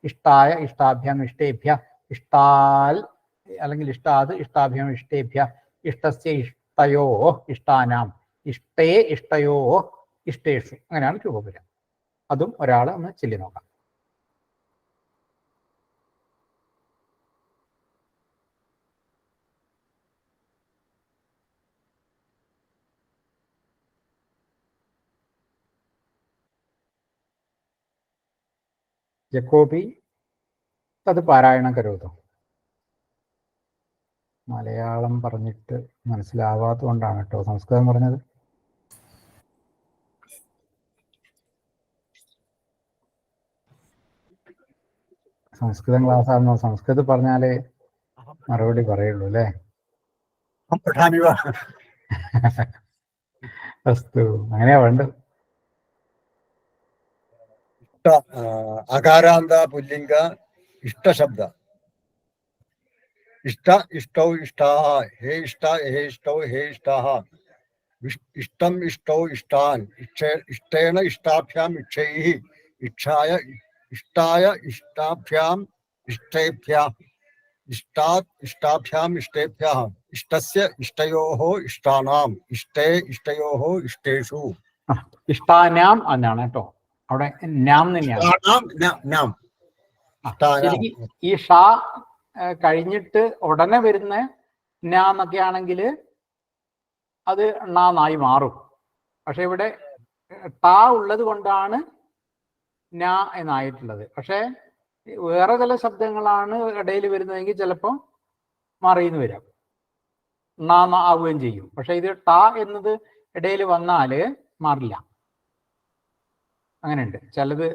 ഇഷ്ടായ, ഇഷ്ടാഭ്യാം, ഇഷ്ടേഭ്യ. ഇഷ്ടാൽ അല്ലെങ്കിൽ ഇഷ്ടാത്, ഇഷ്ടാഭ്യാം, ഇഷ്ടേഭ്യ. ഇഷ്ടസ്യ, ഇഷ്ടയോ, ഇഷ്ടാനാം. ഇഷ്ടേ, ഇഷ്ടയോ, ഇഷ്ടേഷു. അങ്ങനെയാണ് രൂപം വരിക. അതും ഒരാൾ ഒന്ന് ചൊല്ലി നോക്കാം. ജക്കോബി അത് പാരായണം കരുതോ. മലയാളം പറഞ്ഞിട്ട് മനസ്സിലാവാത്തതുകൊണ്ടാണ് കേട്ടോ സംസ്കൃതം പറഞ്ഞത്. സംസ്കൃതം ക്ലാസ് ആണെന്നോ, സംസ്കൃതം പറഞ്ഞാലേ മറുപടി പറയുള്ളൂ അല്ലേ? അസ്തു, അങ്ങനെയാ വേണ്ടത്. അകാരാന്ത പുല്ലിംഗ ഇഷ്ടശബ്ദ. ഇഷ്ട, ഇഷ്ടൗ, ഇഷ്ടാഹ. ഹേ ഇഷ്ട, ഹേ ഇഷ്ടൗ, ഹേ ഇഷ്ടാഹ. ഇഷ്ടം, ഇഷ്ടൗ, ഇഷ്ടാൻ. ഇഷ്ടേന, ഇഷ്ടാഭ്യാം, ഇക്ഷൈഹി. ഇക്ഷായ, ഇഷ്ടായ, ഇഷ്ടാഭ്യാം, ഇഷ്ടേഭ്യ. ഇഷ്ടാത്, ഇഷ്ടാഭ്യാം, ഇഷ്ടേഭ്യ. ഇഷ്ടസ്യ, ഇഷ്ടയോഹോ, ഇഷ്ടാനാം. ഇഷ്ടേ, ഇഷ്ടയോഹോ, ഇഷ്ടേഷു. ഇഷ്ടാനാം എന്നാണ് കേട്ടോ. അവിടെ നാം തന്നെയാണ്. ഈ ഷാ കഴിഞ്ഞിട്ട് ഉടനെ വരുന്ന നാ എന്നൊക്കെ ആണെങ്കിൽ അത് നായി മാറും. പക്ഷെ ഇവിടെ ടാ ഉള്ളത് കൊണ്ടാണ് നാ എന്നായിട്ടുള്ളത്. പക്ഷെ വേറെ ചില ശബ്ദങ്ങളാണ് ഇടയിൽ വരുന്നതെങ്കിൽ ചിലപ്പോൾ മാറിയെന്ന് വരാം, നാ ആവുകയും ചെയ്യും. പക്ഷെ ഇത് ടാ എന്നത് ഇടയിൽ വന്നാൽ മാറില്ല. അങ്ങനെയുണ്ട്. ചിലത്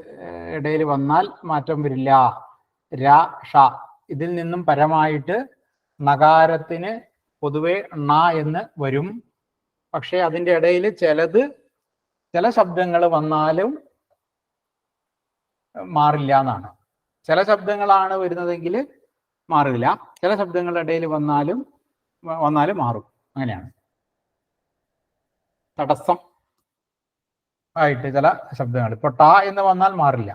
ഇടയിൽ വന്നാൽ മാറ്റം വരില്ല. ര, ഷ ഇതിൽ നിന്നും പരമായിട്ട് നകാരത്തിന് പൊതുവെ ണ എന്ന് വരും. പക്ഷെ അതിൻ്റെ ഇടയിൽ ചില ശബ്ദങ്ങൾ വന്നാലും മാറില്ല എന്നാണ്. ചില ശബ്ദങ്ങളാണ് വരുന്നതെങ്കിൽ മാറില്ല, ചില ശബ്ദങ്ങളുടെ ഇടയിൽ വന്നാലും മാറും. അങ്ങനെയാണ്. തടസ്സം ആയിട്ട് ചില ശബ്ദങ്ങൾ. ഇപ്പൊ ടാ എന്ന് വന്നാൽ മാറില്ല.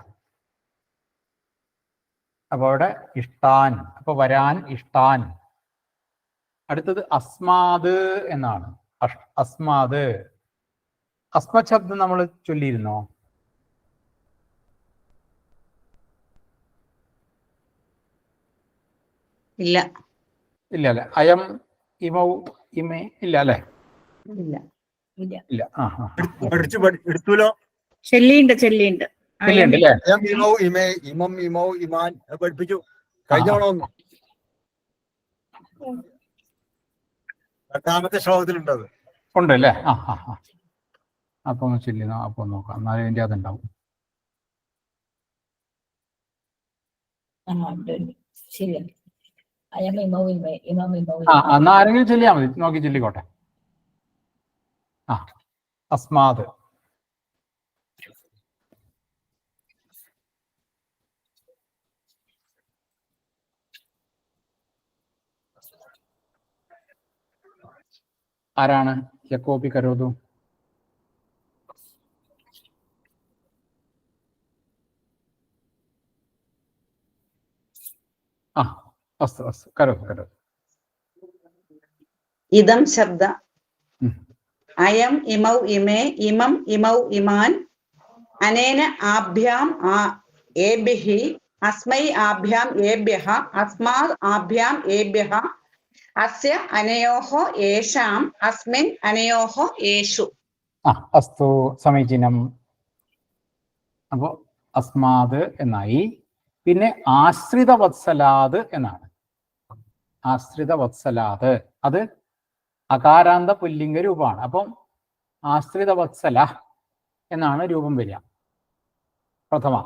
അപ്പൊ അവിടെ ഇഷ്ടാൻ. അപ്പൊ വരാൻ, ഇഷ്ടാൻ. അടുത്തത് അസ്മാത് എന്നാണ്. അസ്മാത്. അസ്മത് ശബ്ദം നമ്മൾ ചൊല്ലിയിരുന്നോ? ഇല്ല. ഇല്ല അല്ലെ? അയം, ഇമൗ, ഇമേ ഇല്ല അല്ലെ? ഇല്ല. ഇല്ല. എടുത്തൂലോ. ചെല്ലിയുണ്ട്. ഇമം, ഇമൗ, ഇമാൻ പഠിപ്പിച്ചു കഴിഞ്ഞോളോ. രണ്ടാമത്തെ ശ്ലോകത്തിലുണ്ടത്. ഉണ്ട് അല്ലേ? അപ്പൊ ഒന്ന് ചൊല്ലി അപ്പൊ നോക്കാം, എന്നാലും അതിൻ്റെ അതുണ്ടാവും. ശരിയാണ്. അയം ഇമൗ ഇമേ ഇമം ഇമൗ എന്നാ ആരെങ്കിലും ചൊല്ലിയാൽ മതി, നോക്കി ചൊല്ലിക്കോട്ടെ. അസ്മാത്. ആരാണ്? യക്കോപി കരോതു. അസ്തു അസ്തു കരോതു കരോതു. ഇതം ശബ്ദ അയം ഇമൗ ഇമേ ഇമം ഇമൗ ഇമാൻ അനേന ആഭ്യാം ഏഭിഹി അസ്മൈ ആഭ്യാം ഏഭ്യഃ അസ്മാത് ആഭ്യാം ഏഭ്യഃ അസ്യ അനയോഹോ യേഷാം അസ്മിൻ അനയോഹോ യേഷു. അസ്തു സമീചീനം. അപ്പോ അസ്മാത് എന്നായി. പിന്നെ ആശ്രിത വത്സലാത് എന്നാണ്. ആശ്രിത വത്സലാത് അത് അകാരാന്ത പുല്ലിംഗ രൂപമാണ്. അപ്പം ആശ്രിത വത്സല എന്നാണ് രൂപം വരിക പ്രഥമ.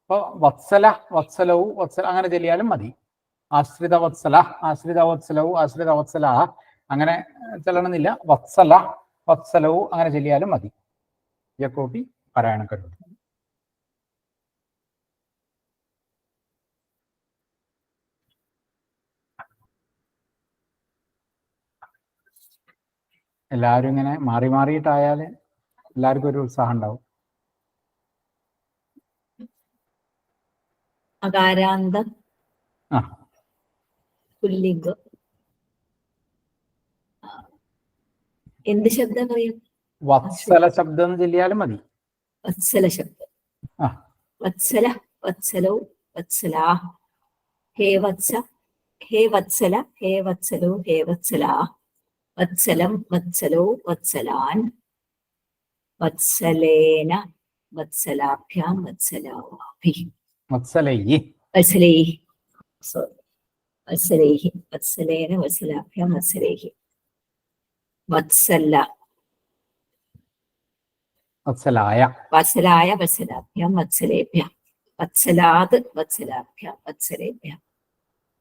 അപ്പൊ വത്സല വത്സലവും വത്സല അങ്ങനെ ചെല്ലിയാലും മതി. ആശ്രിത വത്സല ആശ്രിത വത്സലവും ആശ്രിത വത്സല അങ്ങനെ ചെല്ലണമെന്നില്ല. വത്സല വത്സലവും അങ്ങനെ ചെല്ലിയാലും മതി. യക്കോപി പാരായണം കരോതു. എല്ലാവരും ഇങ്ങനെ മാറി മാറിയിട്ടായാൽ എല്ലാവർക്കും ഒരു ഉത്സാഹം ഉണ്ടാവും. അകാരാന്തം പുല്ലിംഗം. എന്ത് ശബ്ദം പറയും? വത്സല ശബ്ദം എന്ന് ചൊല്ലിയാലും മതി. വത്സല ശബ്ദം. വത്സല വത്സലോ വത്സലാ. ഹേ വത്സ ഹേ വത്സല ഹേ വത്സലോ ഹേ വത്സലാ. വത്സലം വത്സലോ വത്സലാൻ. വത്സലേന വത്സലാഭ്യാം വത്സലാഭി. വത്സലൈഹി വത്സലൈഹി വത്സലൈഹി വത്സലേന വത്സലാഭ്യാം വത്സലൈഹി. വത്സല വത്സലായ വത്സലായ വത്സലാഭ്യാം വത്സലേഭ്യാം. വത്സലാത് വത്സലാഭ്യാം വത്സലേഭ്യാം.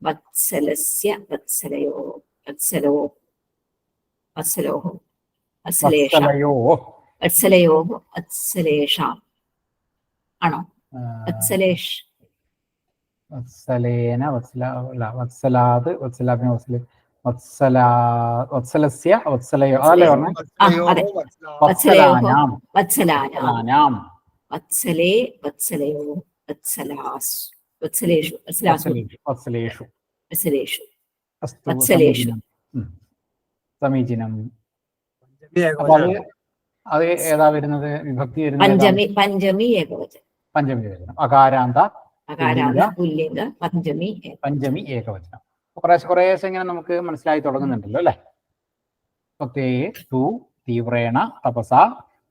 വത്സലസ്യ വത്സലയോ വത്സലോ വത്സലോഹോ വത്സലേഷാം വത്സലയോഹോ വത്സലേഷാം ആണോ? വത്സലേഷ് വത്സലേന വത്സലാത് വത്സലാഭ്യാം വത്സലസ്യ വത്സലയോ അതല്ലേ പറഞ്ഞേ? വത്സലാനാം വത്സലാനാം വത്സലേ വത്സലയോ വത്സലാസ് വത്സലേഷു വത്സലാസു വത്സലേഷു വത്സലേഷു വത്സലേഷു. സമീചീനം. അത് ഏതാ വരുന്നത്? വിഭക്തി വരുന്നത് പഞ്ചമി ഏകവചനം. പഞ്ചമി ഏകവചനം. അകാരാന്ത പുല്ലിംഗ പഞ്ചമി ഏകവചനം. കുറേശ്ശെ ഇങ്ങനെ നമുക്ക് മനസ്സിലായി തുടങ്ങുന്നുണ്ടല്ലോ അല്ലെ? തീവ്രേണ തപസ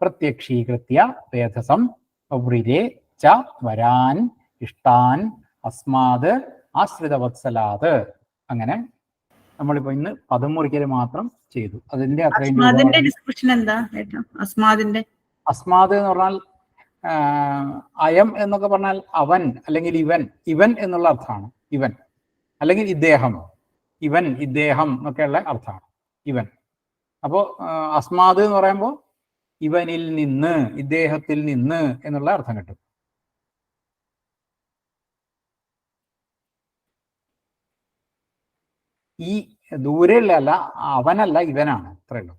പ്രത്യക്ഷീകൃത്യ വേധസം വവ്രിരേ ച വരാൻ ഇഷ്ടാൻ അസ്മാത് ആശ്രിതവത്സലാത്. അങ്ങനെ നമ്മളിപ്പോ ഇന്ന് പദം മുറിക്കൽ മാത്രം ചെയ്തു. അതിന്റെ അസ്മാദിന്റെ ഡിസ്ക്രിപ്ഷൻ എന്താ? അസ്മാദിന്റെ അസ്മാദ് എന്ന് പറഞ്ഞാൽ അയം എന്നൊക്കെ പറഞ്ഞാൽ അവൻ അല്ലെങ്കിൽ ഇവൻ. ഇവൻ എന്നുള്ള അർത്ഥമാണ്. ഇവൻ അല്ലെങ്കിൽ ഇദ്ദേഹം. ഇവൻ ഇദ്ദേഹം എന്നൊക്കെയുള്ള അർത്ഥമാണ് ഇവൻ. അപ്പോ അസ്മാദ് എന്ന് പറയുമ്പോൾ ഇവനിൽ നിന്ന് ഇദ്ദേഹത്തിൽ നിന്ന് എന്നുള്ള അർത്ഥം കിട്ടും. ഈ ദൂരെയുള്ള അവനല്ല ഇവനാണ്. അത്രയുള്ളൂ.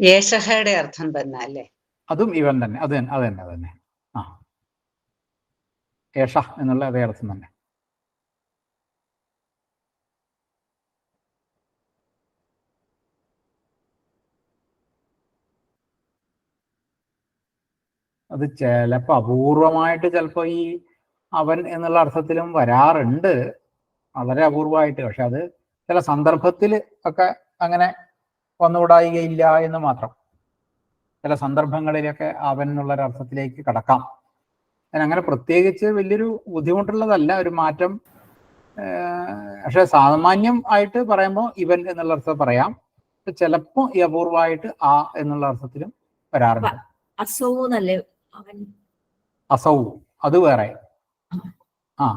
യേശഹയുടെ അർത്ഥം തന്നെ അല്ലേ? അതും ഇവൻ തന്നെ. അത് തന്നെ. യേശ എന്നുള്ള അതേ അർത്ഥം തന്നെ. അത് ചിലപ്പോൾ അപൂർവമായിട്ട് ചിലപ്പോൾ ഈ അവൻ എന്നുള്ള അർത്ഥത്തിലും വരാറുണ്ട്, വളരെ അപൂർവമായിട്ട്. പക്ഷെ അത് ചില സന്ദർഭത്തിൽ ഒക്കെ അങ്ങനെ വന്നുകൂടായികയില്ല എന്ന് മാത്രം. ചില സന്ദർഭങ്ങളിലൊക്കെ അവൻ എന്നുള്ളൊരർത്ഥത്തിലേക്ക് കടക്കാം. അതിനങ്ങനെ പ്രത്യേകിച്ച് വലിയൊരു ബുദ്ധിമുട്ടുള്ളതല്ല, ഒരു മാറ്റം. പക്ഷെ സാമാന്യം ആയിട്ട് പറയുമ്പോൾ ഇവൻ എന്നുള്ള അർത്ഥം പറയാം. ചിലപ്പോൾ ഈ അപൂർവമായിട്ട് ആ എന്നുള്ള അർത്ഥത്തിലും വരാറുണ്ട്. അസൗന്നല്ലേ അവൻ, അസൗ അത് വേറെ. ആ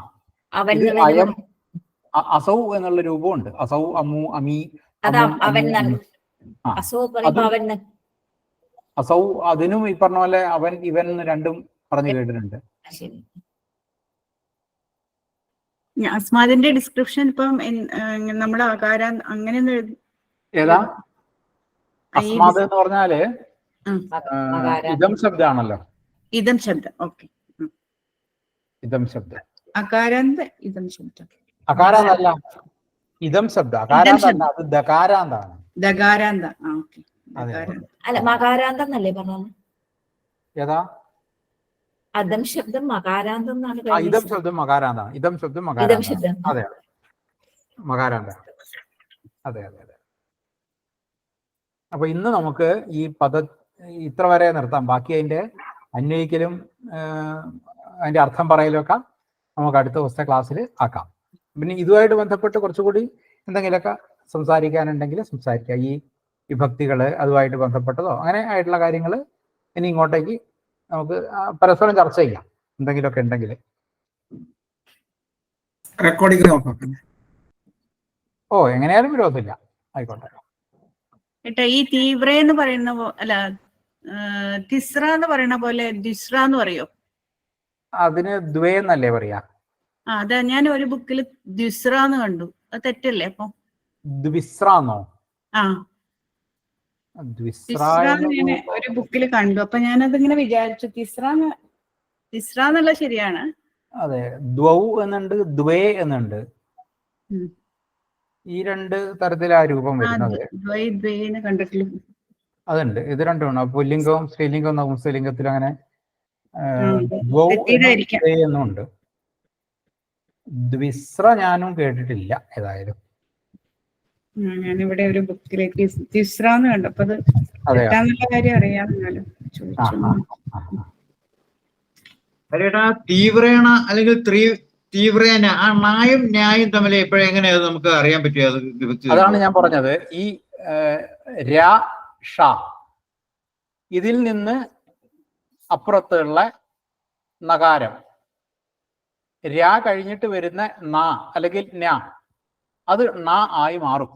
അവൻ ഇത് അയം അസൗ എന്നുള്ള രൂപമുണ്ട്. അസൗ, അമു, അമി, അതാ അമു, അവൻ. അമു. ആ അസൗ പറയുമ്പോ അവൻ. അസൗ അതിനും ഈ പറഞ്ഞ പോലെ അവൻ ഇവൻ രണ്ടും പറഞ്ഞു കേട്ടിട്ടുണ്ട്. ശരി. അസ്മാദിന്റെ ഡിസ്ക്രിപ്ഷൻ ഇപ്പം നമ്മുടെ ആകാര അങ്ങനെ ഏതാ അസ്മാദ് എന്ന് പറഞ്ഞാല് ഇതം ശബ്ദാണല്ലോ. ഇതം ശബ്ദം. ഓക്കെ. ഇതം ശബ്ദം. അകാരാന്ത ഇതം ശബ്ദം. അകാരാന്തല്ല, ഇതം ശബ്ദം. അകാരാന്തല്ല, അത് ദകാരാന്താണ്. ദകാരാന്ത. അല്ല മകാരാന്തം എന്നല്ലേ പറഞ്ഞത്? ഏതാ? അതം ശബ്ദം മകാരാന്തം എന്നാണ്. ഇതം ശബ്ദം മകാരാന്താണ്. ഇതം ശബ്ദം ഇതം മകാരാന്താണ്. ശബ്ദം. അതെ മകാരാന്ത. അതെ അതെ അതെ. അപ്പൊ ഇന്ന് നമുക്ക് ഈ ഇത്ര വരെ നിർത്താം. ബാക്കി അതിന്റെ അന്വയിക്കലും അതിന്റെ അർത്ഥം പറയലും ഒക്കെ നമുക്ക് അടുത്ത ദിവസത്തെ ക്ലാസ്സിൽ ആക്കാം. പിന്നെ ഇതുമായിട്ട് ബന്ധപ്പെട്ട് കുറച്ചുകൂടി എന്തെങ്കിലുമൊക്കെ സംസാരിക്കാനുണ്ടെങ്കിൽ സംസാരിക്കാം. ഈ വിഭക്തികള് അതുമായിട്ട് ബന്ധപ്പെട്ടതോ അങ്ങനെ ആയിട്ടുള്ള കാര്യങ്ങൾ ഇനി ഇങ്ങോട്ടേക്ക് നമുക്ക് പരസ്പരം ചർച്ച ചെയ്യാം. എന്തെങ്കിലുമൊക്കെ ഉണ്ടെങ്കിൽ റെക്കോർഡിംഗ് നോക്കാം. എങ്ങനെയാലും വിരോധമില്ല, ആയിക്കോട്ടെ. ഏട്ടാ ഈ തീവ്ര എന്ന് പറയുന്ന അല്ല തിസ്ര എന്ന് പറയുന്ന പോലെ ദിസ്ര എന്ന് പറയോ? അതിന് ദ്വേ എന്നല്ലേ പറയാ? അതാ ഞാൻ ഒരു ബുക്കിൽ ദിസ്ര എന്ന് കണ്ടു. അത് തെറ്റല്ലേ? അപ്പൊ ദ്വിസ്രാന്നോ? തിസ്ര ഞാൻ ഒരു ബുക്കിൽ കണ്ടു. അപ്പൊ ഞാനതിങ്ങനെ വിചാരിച്ചു തിസ്ര എന്നുള്ള ശരിയാണ്. അതെ, ദ്വൗ എന്നുണ്ട്, ദ്വേ എന്നുണ്ട്. ഈ രണ്ട് തരത്തിലാ രൂപം വരുന്നത്. അതുണ്ട്. ഇത് രണ്ടുമാണ്. പുല്ലിംഗവും സ്ത്രീലിംഗവും നപുംസകലിംഗത്തിലും അങ്ങനെ എന്നുണ്ട്. ദ്വിസ്ര ഞാനും കേട്ടിട്ടില്ല ഏതായാലും. ഞാനിവിടെ ഒരു ബുക്കിലേക്ക് തിസ്ര എന്ന് കണ്ടു. അപ്പൊ അത് തെറ്റാന്നുള്ള കാര്യം അറിയാമെന്നാലും തീവ്രേണ അല്ലെങ്കിൽ തീവ്രേന ആ നായും ന്യായും തമ്മിൽ എപ്പോഴെങ്ങനെയാ നമുക്ക് അറിയാൻ പറ്റുക? അതാണ് ഞാൻ പറഞ്ഞത്. ഈ രാ ഷ ഇതിൽ നിന്ന് അപ്പുറത്തുള്ള നകാരം രാ കഴിഞ്ഞിട്ട് വരുന്ന ന അല്ലെങ്കിൽ ന, അത് ണ ആയി മാറും.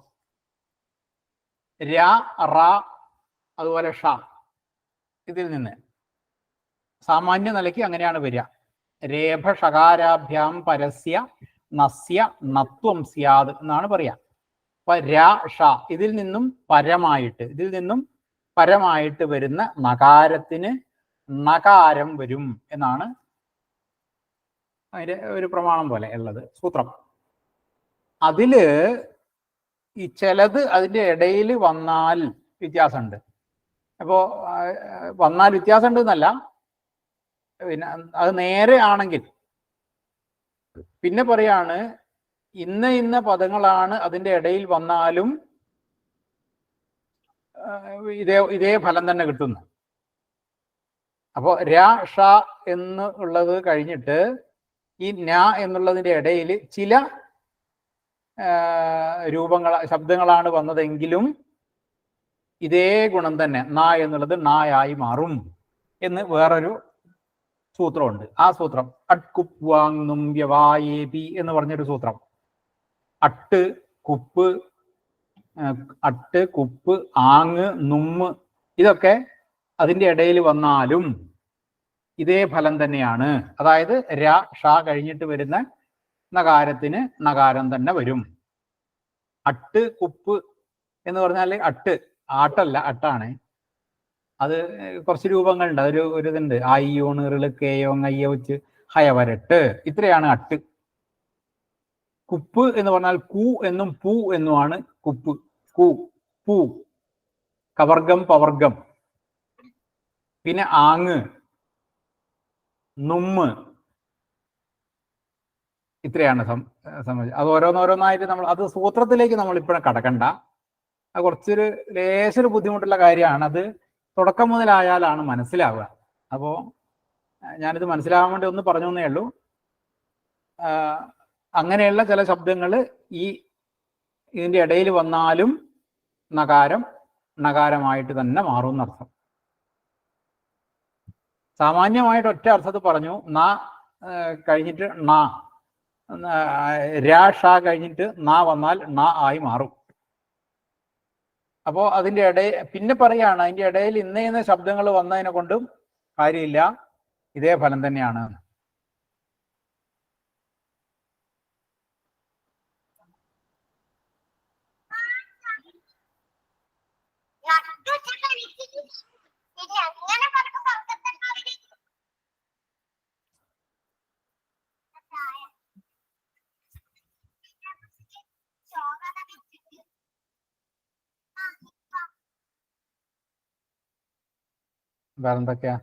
രാ, റ, അതുപോലെ ഷ ഇതിൽ നിന്ന് സാമാന്യ നിലയ്ക്ക് അങ്ങനെയാണ് വരിക. രേഭ ഷകാരാഭ്യാം പരസ്യ നസ്യ നത്വം സ്യാദ് എന്നാണ് പറയാ. അപ്പൊ രാ ഷ ഇതിൽ നിന്നും പരമായിട്ട് വരുന്ന നകാരത്തിന് നകാരം വരും എന്നാണ് അതിന്റെ ഒരു പ്രമാണം പോലെ ഉള്ളത് സൂത്രം. അതില് ഈ ചിലത് അതിന്റെ ഇടയിൽ വന്നാൽ വ്യത്യാസമുണ്ട്. അപ്പോ വന്നാൽ വ്യത്യാസമുണ്ട് എന്നല്ല, പിന്നെ അത് നേരെ ആണെങ്കിൽ പിന്നെ പറയാണ് ഇന്ന പദങ്ങളാണ് അതിന്റെ ഇടയിൽ വന്നാലും ഇതേ ഫലം തന്നെ കിട്ടുന്നു. അപ്പോ രാ ഷ എന്നുള്ളത് കഴിഞ്ഞിട്ട് ഈ ന എന്നുള്ളതിന്റെ ഇടയിൽ ചില ശബ്ദങ്ങളാണ് വന്നതെങ്കിലും ഇതേ ഗുണം തന്നെ ന എന്നുള്ളത് നായായി മാറും എന്ന് വേറൊരു സൂത്രമുണ്ട്. ആ സൂത്രം അട്കുപ്വാങ്ങും വ്യവായേപി എന്ന് പറഞ്ഞൊരു സൂത്രം. അട്ട്, കുപ്പ്, ആങ്, നുമ്മ് ഇതൊക്കെ അതിന്റെ ഇടയിൽ വന്നാലും ഇതേ ഫലം തന്നെയാണ്. അതായത് രാ ഷ കഴിഞ്ഞിട്ട് വരുന്ന നകാരത്തിന് നകാരം തന്നെ വരും. അട്ട്, കുപ്പ് എന്ന് പറഞ്ഞാൽ ആട്ടല്ല, അട്ടാണ്. അത് കുറച്ച് രൂപങ്ങളുണ്ട്. ഒരു ഇതുണ്ട്. ആയിയോണ്, കേയോ, അയ്യ വെച്ച് ഹയ വരട്ട്, ഇത്രയാണ് അട്ട്. കുപ്പ് എന്ന് പറഞ്ഞാൽ കൂ എന്നും പൂ എന്നുമാണ് കുപ്പ്. പൂ, കവർഗം, പവർഗം. പിന്നെ ആങ്, നുമ്മ്, ഇത്രയാണ് സംബന്ധിച്ച്. അത് ഓരോന്നോരോന്നായിട്ട് നമ്മൾ അത് സൂത്രത്തിലേക്ക് നമ്മൾ ഇപ്പോഴും കടക്കണ്ട. അത് കുറച്ചൊരു ലേശൊരു ബുദ്ധിമുട്ടുള്ള കാര്യമാണ്. അത് തുടക്കം മുതലായാലാണ് മനസ്സിലാവുക. അപ്പോൾ ഞാനിത് മനസ്സിലാവാൻ വേണ്ടി ഒന്ന് പറഞ്ഞു എന്നേ ഉള്ളൂ. അങ്ങനെയുള്ള ചില ശബ്ദങ്ങൾ ഇതിൻ്റെ ഇടയിൽ വന്നാലും നകാരം നകാരമായിട്ട് തന്നെ മാറും എന്നർത്ഥം. സാമാന്യമായിട്ട് ഒറ്റ അർത്ഥത്തിൽ പറഞ്ഞു. ന കഴിഞ്ഞിട്ട് ണ, രാ ഷ കഴിഞ്ഞിട്ട് ന വന്നാൽ ണ ആയി മാറും. അപ്പോൾ അതിൻ്റെ ഇടയിൽ പിന്നെ പറയാണ്, അതിൻ്റെ ഇടയിൽ ഇന്ന ശബ്ദങ്ങൾ വന്നതിനെ കൊണ്ടും കാര്യമില്ല, ഇതേ ഫലം തന്നെയാണ്. വേറെന്തൊക്കെയാ?